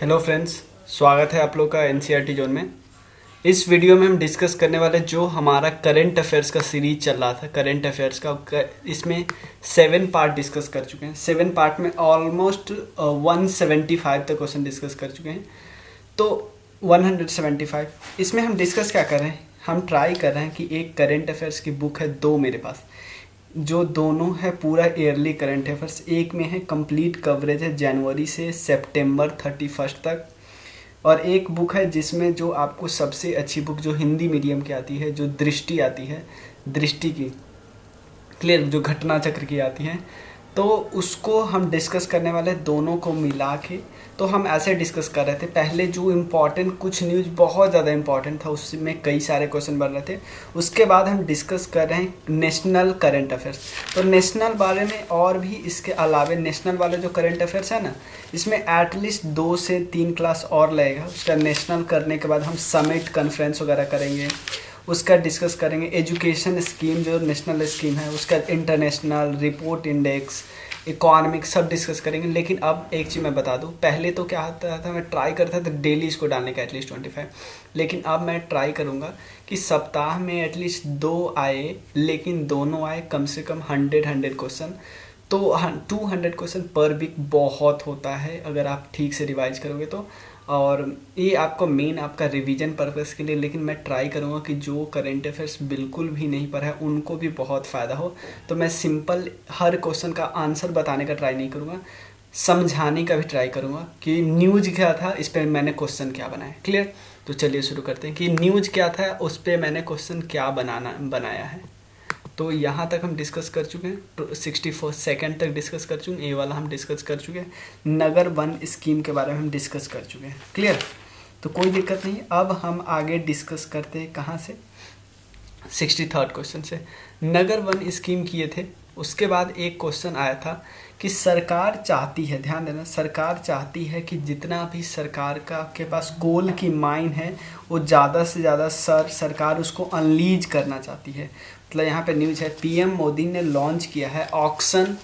Hello friends, स्वागत है आप लोग का एनसीईआरटी जोन में। इस वीडियो में हम डिस्कस करने वाले जो हमारा करंट अफेयर्स का सीरीज चल रहा था, करंट अफेयर्स का इसमें 7 पार्ट डिस्कस कर चुके हैं। 7 पार्ट में ऑलमोस्ट 175 तक क्वेश्चन डिस्कस कर चुके हैं। तो 175 इसमें हम डिस्कस क्या कर रहे हैं, हम ट्राई कर रहे हैं कि एक करंट अफेयर्स की बुक है, दो मेरे पास, जो दोनों है पूरा ईयरली करंट अफेयर्स। एक में है कंप्लीट कवरेज है जनवरी से सितंबर 31 तक, और एक बुक है जिसमें जो आपको सबसे अच्छी बुक जो हिंदी मीडियम की आती है, जो दृष्टि आती है, दृष्टि की क्लियर, जो घटना चक्र की आती है, तो उसको हम डिस्कस करने वाले दोनों को मिला के। तो हम ऐसे डिस्कस कर रहे थे, पहले जो इम्पॉर्टेंट कुछ न्यूज़ बहुत ज़्यादा इम्पॉर्टेंट था, उसमें कई सारे क्वेश्चन बन रहे थे। उसके बाद हम डिस्कस कर रहे हैं नेशनल करंट अफेयर्स। तो नेशनल बारे में और भी इसके अलावे नेशनल वाले जो करंट अफेयर्स है ना, इसमें एटलीस्ट 2 से 3 क्लास और लगेगा। उसका नेशनल करने के बाद हम समिट कॉन्फ्रेंस वगैरह करेंगे, उसका डिस्कस करेंगे। एजुकेशन स्कीम जो नेशनल स्कीम है उसका इंटरनेशनल रिपोर्ट इंडेक्स, इकोनॉमिक सब डिस्कस करेंगे। लेकिन अब एक चीज़ मैं बता दूं, पहले तो क्या होता था, मैं ट्राई करता था डेली इसको डालने का एटलीस्ट 25, लेकिन अब मैं ट्राई करूंगा कि सप्ताह में एटलीस्ट 2 आए, लेकिन दोनों आए कम से कम 100 क्वेश्चन। तो 200 क्वेश्चन पर वीक बहुत होता है अगर आप ठीक से रिवाइज करोगे तो। और ये आपको मेन आपका रिवीजन पर्पस के लिए, लेकिन मैं ट्राई करूँगा कि जो करंट अफेयर्स बिल्कुल भी नहीं पढ़ा है उनको भी बहुत फ़ायदा हो। तो मैं सिंपल हर क्वेश्चन का आंसर बताने का ट्राई नहीं करूँगा, समझाने का भी ट्राई करूँगा कि न्यूज़ क्या था, इस पर मैंने क्वेश्चन क्या बनाया। क्लियर? तो चलिए शुरू करते हैं कि न्यूज़ क्या था, उस पर मैंने क्वेश्चन क्या बनाया है। तो यहाँ तक हम डिस्कस कर चुके हैं, तो 64 सेकेंड तक डिस्कस कर चुके हैं, ये वाला हम डिस्कस कर चुके हैं। नगर वन स्कीम के बारे में हम डिस्कस कर चुके हैं। क्लियर? तो कोई दिक्कत नहीं। अब हम आगे डिस्कस करते हैं कहाँ से, 63rd क्वेश्चन से। नगर वन स्कीम किए थे, उसके बाद एक क्वेश्चन आया था कि सरकार चाहती है, ध्यान देना, सरकार चाहती है कि जितना भी सरकार के पास कोल की माइन है वो ज़्यादा से ज़्यादा सरकार उसको अनलीज करना चाहती है। मतलब यहाँ पे न्यूज़ है, पीएम मोदी ने लॉन्च किया है ऑक्शन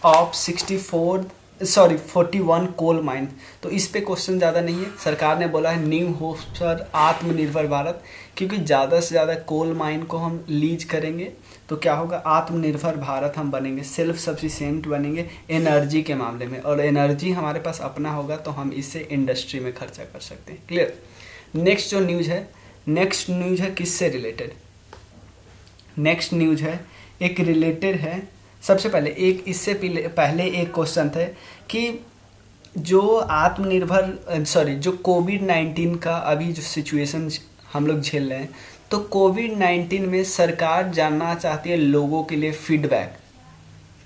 ऑफ 41 कोल माइन। तो इस पे क्वेश्चन ज़्यादा नहीं है। सरकार ने बोला है न्यू होप फॉर आत्मनिर्भर भारत, क्योंकि ज़्यादा से ज़्यादा कोल माइन को हम लीज करेंगे तो क्या होगा, आत्मनिर्भर भारत हम बनेंगे, सेल्फ सफिशिएंट बनेंगे एनर्जी के मामले में, और एनर्जी हमारे पास अपना होगा तो हम इससे इंडस्ट्री में खर्चा कर सकते हैं। क्लियर? नेक्स्ट जो न्यूज़ है, नेक्स्ट न्यूज़ है किससे रिलेटेड, नेक्स्ट न्यूज़ है एक रिलेटेड है। सबसे पहले एक इससे पहले एक क्वेश्चन था कि जो जो कोविड-19 का अभी जो सिचुएशन हम लोग झेल रहे हैं, तो कोविड-19 में सरकार जानना चाहती है लोगों के लिए फीडबैक।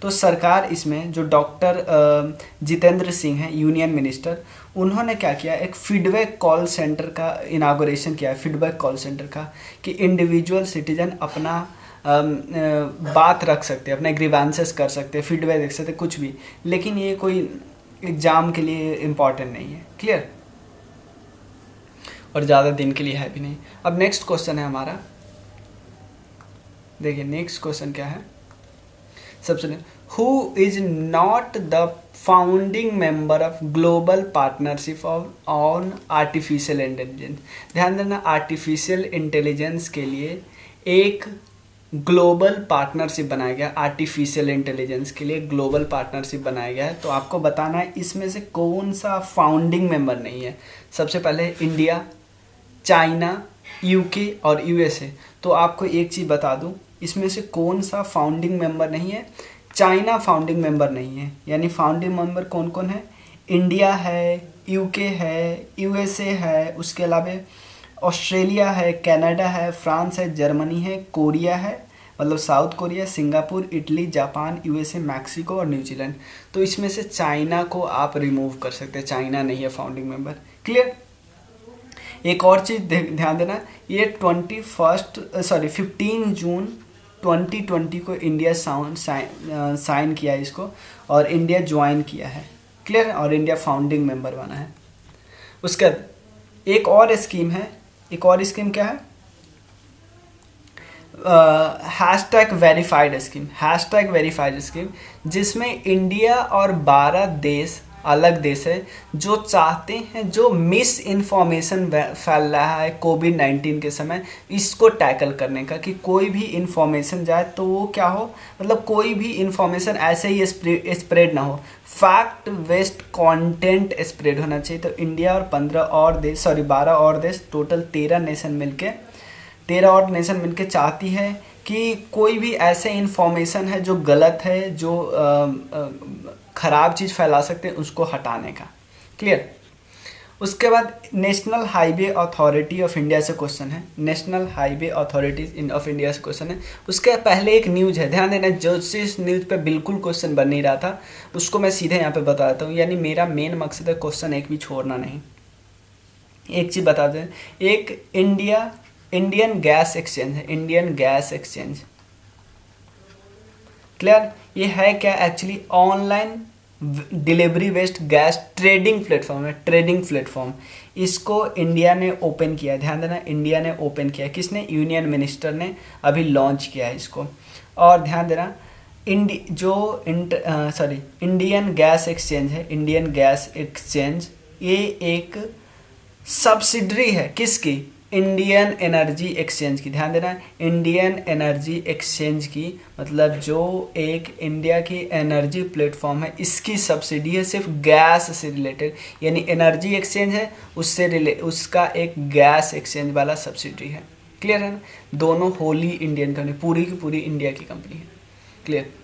तो सरकार इसमें जो डॉक्टर जितेंद्र सिंह हैं, यूनियन मिनिस्टर, उन्होंने क्या किया, एक फीडबैक कॉल सेंटर का इनागोरेशन किया है। फीडबैक कॉल सेंटर का कि इंडिविजुअल सिटीजन अपना बात रख सकते हैं, अपने ग्रीवांसेस कर सकते हैं, फीडबैक देख सकते हैं, कुछ भी। लेकिन ये कोई एग्ज़ाम के लिए इम्पॉर्टेंट नहीं है। क्लियर? और ज़्यादा दिन के लिए है भी नहीं। अब नेक्स्ट क्वेश्चन है हमारा, देखिए नेक्स्ट क्वेश्चन क्या है। सबसे who is not the founding member of global partnership on artificial intelligence. ध्यान देना, आर्टिफिशियल इंटेलिजेंस के लिए एक ग्लोबल पार्टनरशिप बनाया गया, आर्टिफिशियल इंटेलिजेंस के लिए ग्लोबल पार्टनरशिप बनाया गया है। तो आपको बताना है इसमें से कौन सा फाउंडिंग मेंबर नहीं है। सबसे पहले इंडिया, चाइना, यूके और यूएसए। तो आपको एक चीज़ बता दूं, इसमें से कौन सा फाउंडिंग मेंबर नहीं है। चाइना फाउंडिंग मेंबर नहीं है, यानी फाउंडिंग मेंबर कौन कौन है, इंडिया है, यूके है, यूएसए है, उसके अलावा ऑस्ट्रेलिया है, कनाडा है, फ्रांस है, जर्मनी है, कोरिया है, मतलब south Korea, Singapore, Italy, Japan, USA, Mexico और न्यूजीलैंड। तो इसमें से चाइना को आप रिमूव कर सकते हैं, चाइना नहीं है फाउंडिंग मेंबर। क्लियर? एक और चीज़ ध्यान देना, ये 15 जून 2020 को इंडिया साइन किया है इसको, और इंडिया ज्वाइन किया है। क्लियर? और इंडिया फाउंडिंग मेंबर बना है। उसके बाद एक और स्कीम है, एक और स्कीम क्या है, hashtag verified scheme, hashtag verified scheme, जिसमें इंडिया और 12 देश अलग देश है जो चाहते हैं, जो मिस इन्फॉर्मेशन फैल रहा है कोविड-19 के समय, इसको टैकल करने का, कि कोई भी इन्फॉर्मेशन जाए तो वो क्या हो, मतलब कोई भी इन्फॉर्मेशन ऐसे ही स्प्रेड ना हो, फैक्ट बेस्ड कंटेंट स्प्रेड होना चाहिए। तो इंडिया और 12 और देश, टोटल 13 नेशन मिलके चाहती है कि कोई भी ऐसे इन्फॉर्मेशन है जो गलत है, जो ख़राब चीज़ फैला सकते हैं, उसको हटाने का। क्लियर। उसके बाद national highway authority of India से क्वेश्चन है, national highway authorities of India से क्वेश्चन है। उसके पहले एक न्यूज़ है, ध्यान देना, जो जिस न्यूज़ पे बिल्कुल क्वेश्चन बन नहीं रहा था उसको मैं सीधे यहाँ पे बता देता हूँ, यानी मेरा मेन मकसद है क्वेश्चन एक भी छोड़ना नहीं। एक चीज़ बता दें, एक इंडियन गैस एक्सचेंज है, इंडियन गैस एक्सचेंज। क्लियर। ये है क्या, actually online delivery based gas trading platform है, ट्रेडिंग प्लेटफॉर्म। इसको इंडिया ने ओपन किया, ध्यान देना, इंडिया ने ओपन किया। किसने, यूनियन मिनिस्टर ने अभी लॉन्च किया है इसको। और ध्यान देना, इंडियन गैस एक्सचेंज है, इंडियन गैस एक्सचेंज, ये एक सब्सिडरी है किसकी, इंडियन एनर्जी एक्सचेंज की। ध्यान देना, इंडियन एनर्जी एक्सचेंज की, मतलब जो एक इंडिया की एनर्जी प्लेटफॉर्म है, इसकी सब्सिडी है सिर्फ गैस से रिलेटेड, यानी एनर्जी एक्सचेंज है उससे उसका एक गैस एक्सचेंज वाला सब्सिडी है। क्लियर है ना, दोनों होली इंडियन कंपनी, पूरी की पूरी इंडिया की कंपनी है। क्लियर।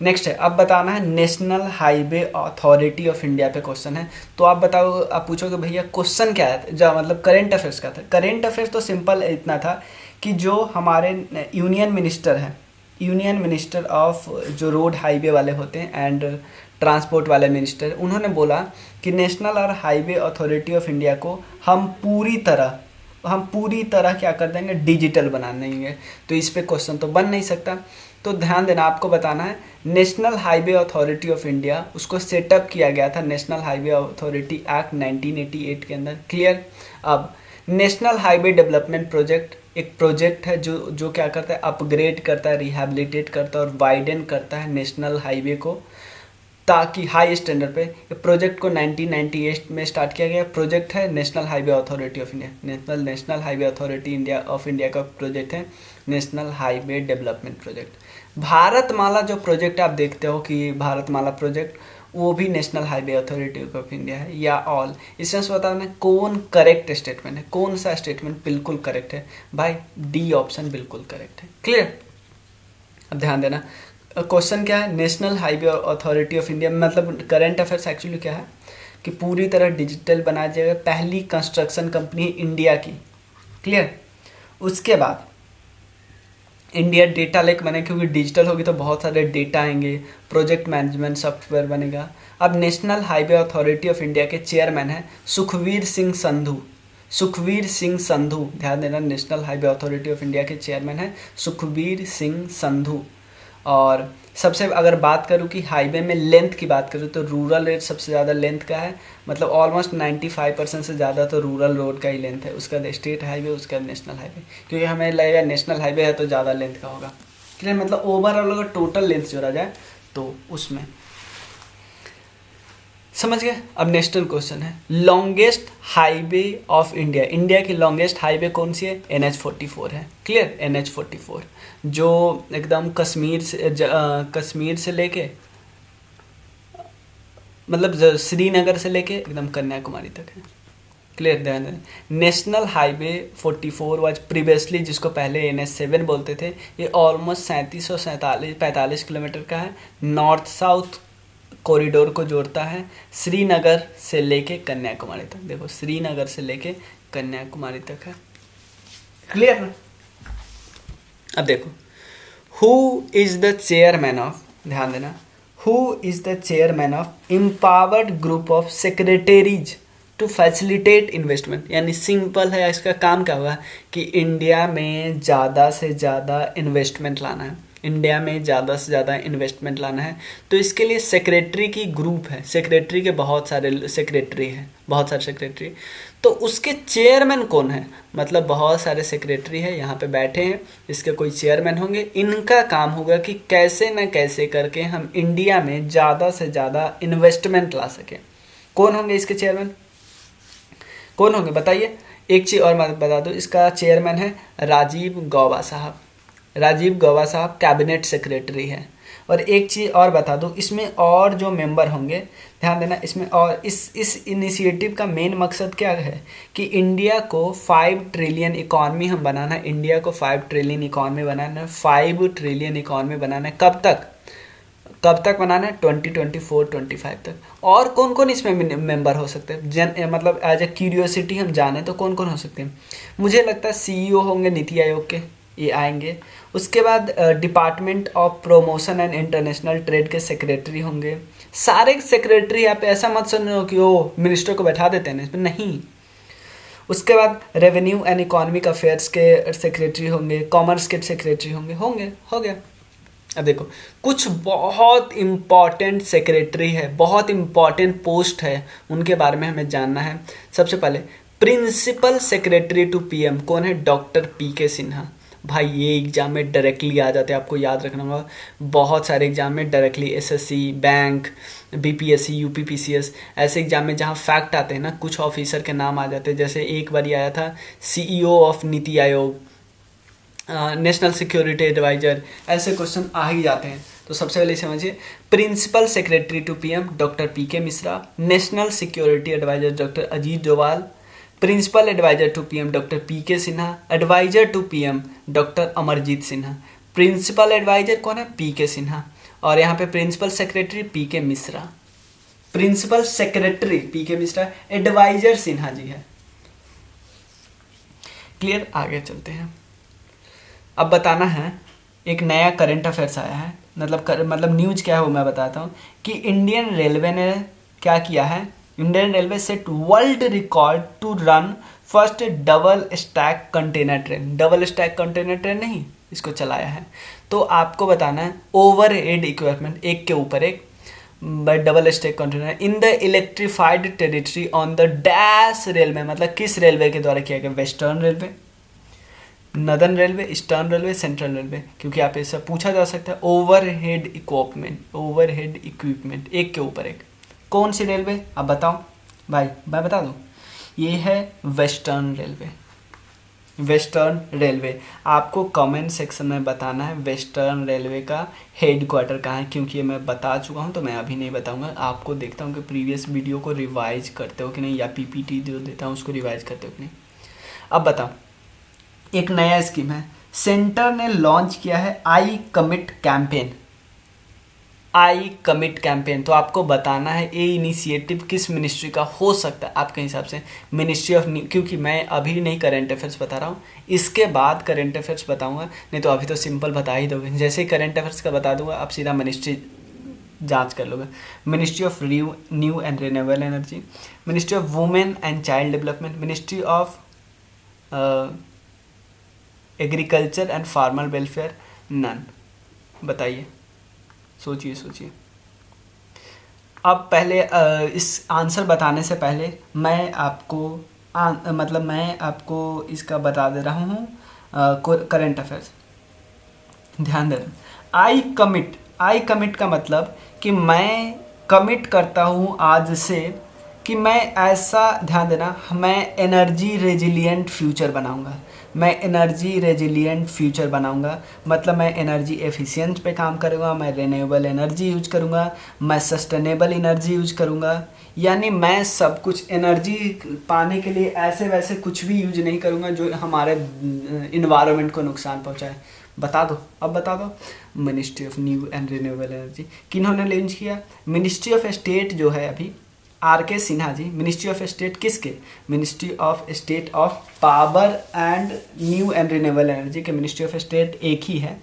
नेक्स्ट है, अब बताना है national highway authority of India पे क्वेश्चन है। तो आप बताओ, आप पूछोगे भैया क्वेश्चन क्या है, जो मतलब करेंट अफेयर्स का था। करेंट अफेयर्स तो सिंपल इतना था कि जो हमारे यूनियन मिनिस्टर हैं, यूनियन मिनिस्टर ऑफ जो रोड हाईवे वाले होते हैं एंड ट्रांसपोर्ट वाले मिनिस्टर, उन्होंने बोला कि नेशनल और हाईवे अथॉरिटी ऑफ इंडिया को हम पूरी तरह क्या कर देंगे, डिजिटल बना देंगे। तो इस पे क्वेश्चन तो बन नहीं सकता। तो ध्यान देना, आपको बताना है national highway authority of India, उसको सेटअप किया गया था नेशनल हाईवे अथॉरिटी एक्ट 1988 के अंदर। क्लियर। अब नेशनल हाईवे डेवलपमेंट प्रोजेक्ट एक प्रोजेक्ट है जो क्या करता है, अपग्रेड करता है, रिहैबिलिटेट करता है और वाइडन करता है नेशनल हाईवे को, ताकि हाई स्टैंडर्ड पे। ये प्रोजेक्ट को 1998 में स्टार्ट किया गया प्रोजेक्ट है national highway authority of India, national highway authority of India का प्रोजेक्ट है national highway development project. Bharatmala जो प्रोजेक्ट आप देखते हो कि भारतमाला प्रोजेक्ट, वो भी national highway authority of India है, या ऑल। इसमें से बताना कौन करेक्ट स्टेटमेंट है, कौन सा स्टेटमेंट बिल्कुल करेक्ट है। भाई डी ऑप्शन बिल्कुल करेक्ट है। क्लियर। अब ध्यान देना, क्वेश्चन क्या है, national highway authority of India, मतलब करंट अफेयर्स एक्चुअली क्या है कि पूरी तरह डिजिटल बनाया जाएगा, पहली कंस्ट्रक्शन कंपनी इंडिया की। क्लियर। उसके बाद इंडिया डेटा लेक बने, क्योंकि डिजिटल होगी तो बहुत सारे डेटा आएंगे, प्रोजेक्ट मैनेजमेंट सॉफ्टवेयर बनेगा। अब national highway authority of India के चेयरमैन है सुखवीर सिंह संधू। ध्यान देना, national highway authority of India के चेयरमैन है सुखवीर सिंह संधू। और सबसे अगर बात करूँ कि हाईवे में लेंथ की बात करूँ तो रूरल रेट सबसे ज़्यादा लेंथ का है, मतलब ऑलमोस्ट 95% से ज़्यादा तो रूरल रोड का ही लेंथ है। उसका स्टेट हाईवे, उसका नेशनल हाईवे, क्योंकि हमें लगेगा नेशनल हाईवे है तो ज़्यादा लेंथ का होगा। क्लियर। मतलब ओवरऑल अगर टोटल लेंथ जोड़ा जाए तो उसमें, समझ गए। अब नेशनल क्वेश्चन है, longest highway of India, India की लॉन्गेस्ट हाईवे कौन सी है, NH44 है। क्लियर। NH44 जो एकदम कश्मीर से लेके, मतलब श्रीनगर से लेके एकदम कन्याकुमारी तक है। क्लियर। ध्यान दें, नेशनल हाईवे 44 वाज प्रीवियसली, जिसको पहले NH7 बोलते थे, ये ऑलमोस्ट 45 किलोमीटर का है, नॉर्थ साउथ कॉरिडोर को जोड़ता है श्रीनगर से लेके कन्याकुमारी तक। देखो, श्रीनगर से लेके कन्याकुमारी तक है। क्लियर। अब देखो, who is the chairman of, ध्यान देना, who is the chairman of empowered group of secretaries to facilitate investment. यानी सिंपल है, इसका काम क्या होगा कि इंडिया में ज़्यादा से ज़्यादा इन्वेस्टमेंट लाना है। इंडिया में ज़्यादा से ज़्यादा इन्वेस्टमेंट लाना है, तो इसके लिए सेक्रेटरी की ग्रुप है, सेक्रेटरी के बहुत सारे सेक्रेटरी हैं, बहुत सारे सेक्रेटरी। तो उसके चेयरमैन कौन है, मतलब बहुत सारे सेक्रेटरी है यहाँ पे बैठे हैं, इसके कोई चेयरमैन होंगे। इनका काम होगा कि कैसे न कैसे करके हम इंडिया में ज़्यादा से ज़्यादा इन्वेस्टमेंट ला सकें। कौन होंगे इसके चेयरमैन, कौन होंगे बताइए। एक चीज़ और मैं बता दूँ, इसका चेयरमैन है राजीव गौबा साहब। राजीव गौबा साहब कैबिनेट सेक्रेटरी हैं। और एक चीज़ और बता दूँ, इसमें और जो मेंबर होंगे, ध्यान देना इसमें, और इस इनिशिएटिव का मेन मकसद क्या है कि इंडिया को 5 ट्रिलियन इकॉनमी हम बनाना है, इंडिया को 5 ट्रिलियन इकॉनमी बनाना है, 5 ट्रिलियन इकॉनमी बनाना है। कब तक बनाना है, 2024-25 तक। और कौन कौन इसमें मेंबर हो सकते हैं, मतलब एज ए क्यूरियोसिटी हम जाने तो कौन कौन हो सकते हैं। मुझे लगता है सीईओ होंगे नीति आयोग के, ये आएंगे। उसके बाद department of promotion and international trade के सेक्रेटरी होंगे। सारे सेक्रेटरी यहाँ पे ऐसा मत सुनो कि वो मिनिस्टर को बैठा देते हैं इसमें, नहीं। उसके बाद रेवेन्यू एंड इकोनॉमिक अफेयर्स के सेक्रेटरी होंगे, कॉमर्स के सेक्रेटरी होंगे, हो गया। अब देखो कुछ बहुत इम्पॉर्टेंट सेक्रेटरी है, बहुत इम्पॉर्टेंट पोस्ट है, उनके बारे में हमें जानना है। सबसे पहले प्रिंसिपल सेक्रेटरी टू पीएम कौन है, डॉक्टर पीके सिन्हा। भाई ये एग्जाम में डायरेक्टली आ जाते हैं, आपको याद रखना होगा। बहुत सारे एग्जाम में directly SSC, bank, BPSC, UPPCS, ऐसे एग्जाम में जहाँ फैक्ट आते हैं ना, कुछ ऑफिसर के नाम आ जाते हैं। जैसे एक बार आया था CEO of NITI Aayog, national security adviser, ऐसे क्वेश्चन आ ही जाते हैं। तो सबसे पहले समझिए, principal secretary to PM doctor PK Mishra, national security adviser doctor Ajit Doval, principal adviser to PM doctor PK Sinha, adviser to PM doctor Amarjeet Sinha. Principal adviser कौन है, पीके सिन्हा, और यहाँ पे principal secretary PK Mishra. Principal secretary PK Mishra, adviser Sinha ji है। क्लियर, आगे चलते हैं। अब बताना है, एक नया करंट अफेयर्स आया है, मतलब न्यूज क्या है वो मैं बताता हूँ कि इंडियन रेलवे ने क्या किया है। Indian railway set world record to run first double stack container train. Double stack container train नहीं, इसको चलाया है। तो आपको बताना है ओवर हेड इक्विपमेंट, एक के ऊपर एक, double stack container in the electrified territory on the dash railway, मतलब किस रेलवे के द्वारा किया गया, western railway, northern railway, eastern railway, central railway, क्योंकि आप ऐसा पूछा जा सकता है। ओवरहेड इक्विपमेंट, एक के ऊपर एक, कौन सी रेलवे आप बताओ भाई, मैं बता दूं, ये है वेस्टर्न रेलवे। वेस्टर्न रेलवे, आपको कमेंट सेक्शन में बताना है वेस्टर्न रेलवे का हेड क्वार्टर कहाँ है, क्योंकि ये मैं बता चुका हूँ तो मैं अभी नहीं बताऊँगा। आपको देखता हूँ कि प्रीवियस वीडियो को रिवाइज करते हो कि नहीं, या पीपीटी जो देता हूँ उसको रिवाइज करते हो कि नहीं। अब बताओ, एक नया स्कीम है, सेंटर ने लॉन्च किया है I commit campaign. I commit campaign, तो आपको बताना है ये इनिशिएटिव किस मिनिस्ट्री का हो सकता है आपके हिसाब से। मिनिस्ट्री ऑफ, क्योंकि मैं अभी नहीं करंट अफेयर्स बता रहा हूँ, इसके बाद करंट अफेयर्स बताऊंगा, नहीं तो अभी तो सिंपल बता ही दोगे। जैसे ही करंट अफेयर्स का बता दूंगा आप सीधा मिनिस्ट्री जांच कर लोगे। Ministry of new and renewable energy, ministry of women and child development, ministry of agriculture and farmer welfare, none. बताइए, सोचिए। अब पहले इस आंसर बताने से पहले मैं आपको इसका बता दे रहा हूँ करंट अफेयर्स। ध्यान देना, आई कमिट का मतलब कि मैं कमिट करता हूँ आज से कि मैं ऐसा, ध्यान देना, मैं एनर्जी रेजिलिएंट फ्यूचर बनाऊंगा। मैं एनर्जी रेजिलिएंट फ्यूचर बनाऊंगा, मतलब मैं एनर्जी एफिशिएंट पे काम करूंगा, मैं रिन्यूएबल एनर्जी यूज करूंगा, मैं सस्टेनेबल एनर्जी यूज करूंगा। यानी मैं सब कुछ एनर्जी पाने के लिए ऐसे वैसे कुछ भी यूज नहीं करूंगा जो हमारे इन्वायरमेंट को नुकसान पहुंचाए। बता दो, अब बता दो। Ministry of new and renewable energy किन्होंने लॉन्च किया, मिनिस्ट्री ऑफ स्टेट जो है अभी RK. Sinha ji. Ministry of state किसके, ministry of state of power and new and renewable energy के मिनिस्ट्री ऑफ स्टेट एक ही है,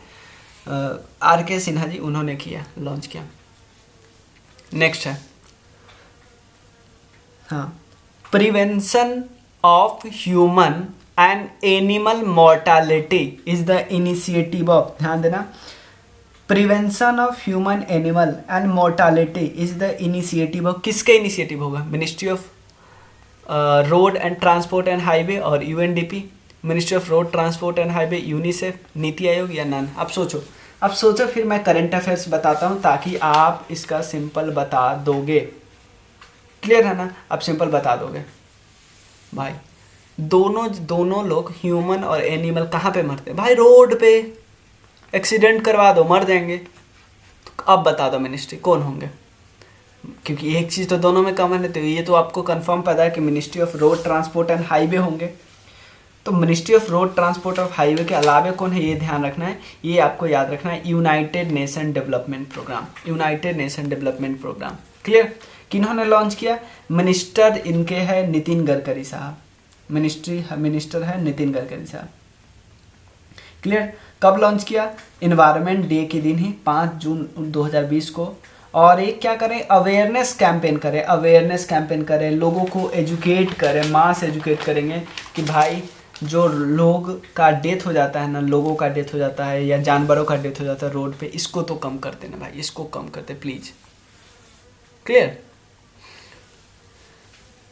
आर.के. सिन्हा जी, उन्होंने किया, लॉन्च किया। नेक्स्ट है, हाँ, prevention of human and animal mortality is the initiative of, ध्यान देना, prevention of human animal and mortality is the initiative of, किसका इनिशिएटिव होगा? Ministry of road and transport and highway और UNDP, ministry of road transport and highway, UNICEF, NITI Aayog या none? अब सोचो फिर मैं करंट अफेयर्स बताता हूँ ताकि आप इसका सिंपल बता दोगे। क्लियर है ना? आप सिंपल बता दोगे भाई। दोनों लोग ह्यूमन और एनिमल कहाँ पे मरते हैं भाई? रोड पे। एक्सीडेंट करवा दो, मर जाएंगे। तो अब बता दो मिनिस्ट्री कौन होंगे, क्योंकि एक चीज़ तो दोनों में कॉमन है। तो ये तो आपको कंफर्म पता है कि ministry of road transport and highway होंगे। तो मिनिस्ट्री ऑफ रोड ट्रांसपोर्ट और हाईवे के अलावा कौन है, ये ध्यान रखना है, ये आपको याद रखना है। United Nation Development Program, United Nation Development Program. Clear? किन्होंने लॉन्च किया? मिनिस्टर इनके है नितिन गडकरी साहब, मिनिस्टर है नितिन गडकरी साहब। क्लियर? कब लॉन्च किया? इन्वायरमेंट डे के दिन ही 5 जून 2020 को। और एक क्या करें, अवेयरनेस कैंपेन करें, लोगों को एजुकेट करें, मास एजुकेट करेंगे कि भाई जो लोग का डेथ हो जाता है ना, लोगों का डेथ हो जाता है या जानवरों का डेथ हो जाता है रोड पे, इसको तो कम कर देना भाई, इसको कम करते प्लीज। क्लियर?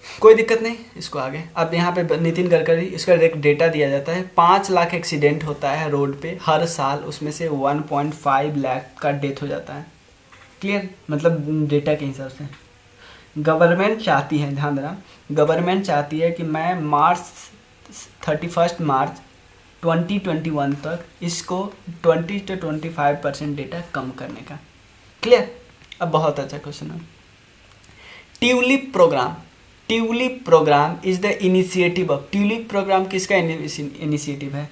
कोई दिक्कत नहीं, इसको आगे। अब यहाँ पे नितिन गडकरी, इसका एक डेटा दिया जाता है, 5 लाख एक्सीडेंट होता है रोड पे हर साल, उसमें से 1.5 लाख का डेथ हो जाता है। क्लियर? मतलब डेटा के हिसाब से गवर्नमेंट चाहती है, ध्यान देना, गवर्नमेंट चाहती है कि मैं 31 मार्च 2021 तक इसको 20 से 25% डेटा कम करने का। क्लियर? अब बहुत अच्छा क्वेश्चन है। TULIP program is the initiative of, TULIP program किसका इनिशिएटिव है?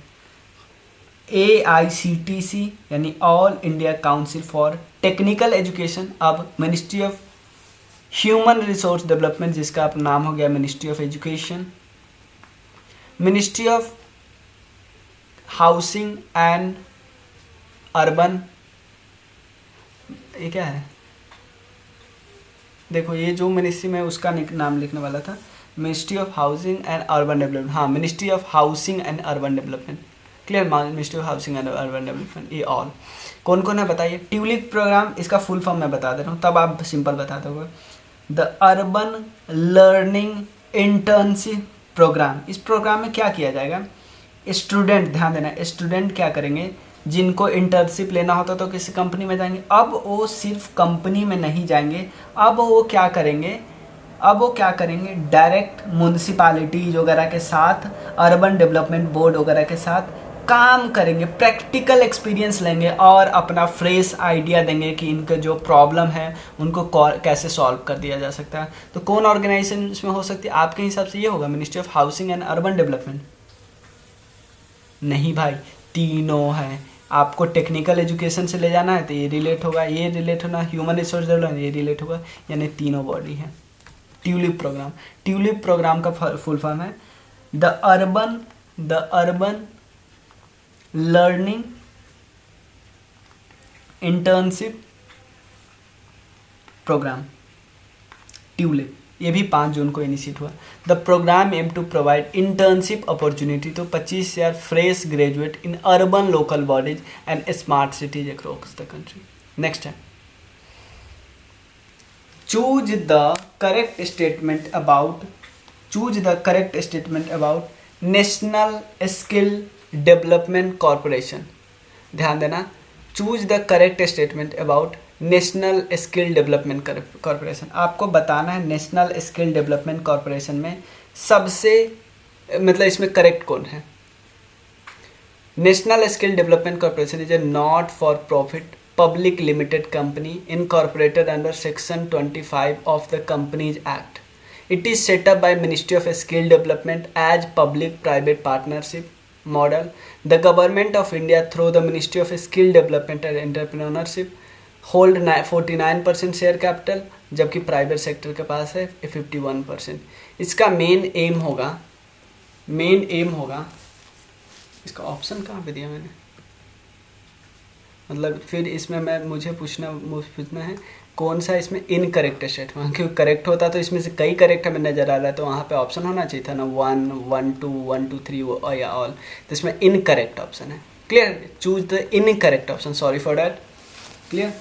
AICTC यानी all India council for technical education. अब ministry of human resource development, जिसका अब नाम हो गया ministry of education, ministry of housing and urban, ये क्या है? देखो ये जो मिनिस्ट्री में उसका नाम लिखने वाला था, ministry of housing and urban development. हाँ, ministry of housing and urban development. Clear? Ministry of housing and urban development, ये ऑल कौन कौन है बताइए। ट्यूलिप प्रोग्राम, इसका फुल फॉर्म मैं बता दे रहा हूँ, तब आप सिंपल बता दोगे। The urban learning internship program. इस प्रोग्राम में क्या किया जाएगा? स्टूडेंट, ध्यान देना, स्टूडेंट क्या करेंगे, जिनको इंटर्नशिप लेना होता तो किसी कंपनी में जाएंगे, अब वो सिर्फ कंपनी में नहीं जाएंगे, अब वो क्या करेंगे, डायरेक्ट म्यूनसिपालिटीज वगैरह के साथ, अर्बन डेवलपमेंट बोर्ड वगैरह के साथ काम करेंगे, प्रैक्टिकल एक्सपीरियंस लेंगे और अपना फ्रेश आइडिया देंगे कि इनके जो प्रॉब्लम है उनको कैसे सॉल्व कर दिया जा सकता है। तो कौन ऑर्गेनाइजेशन इसमें हो सकती है आपके हिसाब से? ये होगा ministry of housing and urban development. नहीं भाई, तीनों हैं। आपको टेक्निकल एजुकेशन से ले जाना है तो ये रिलेट होगा, ये रिलेट होना, ह्यूमन रिसोर्स डेवलपमेंट ये रिलेट होगा, यानी तीनों बॉडी है। ट्यूलिप प्रोग्राम का फुल फॉर्म है the urban learning internship program, TULIP. ये भी 5 जून को इनिशिएट हुआ। The program aim to provide internship opportunity to 25,000 fresh graduate in urban local bodies and smart cities across the country. Next है, choose the correct statement about national skill development corporation. ध्यान देना, choose the correct statement about national skill development corporation. आपको बताना है national skill development corporation में सबसे, मतलब इसमें करेक्ट कौन है। National skill development corporation is a not for profit public limited company incorporated under section 25 of the Companies Act. It is set up by Ministry of Skill Development as public-private partnership model. The Government of India through the Ministry of Skill Development and Entrepreneurship hold 49% share capital, जबकि private sector के पास है 51%। इसका main M होगा, इसका option कहाँ पे दिया मैंने, मतलब फिर इसमें मुझे पूछना है कौन सा इसमें इनकरेक्ट स्टेटमेंट, क्योंकि करेक्ट होता तो इसमें से कई करेक्ट हमें नज़र आ रहा है तो वहाँ पे ऑप्शन होना चाहिए था ना 1, 1, 2, 1, 2, 3 या ऑल, तो इसमें इनकरेक्ट ऑप्शन है। Clear? Choose the incorrect option, sorry for that. Clear?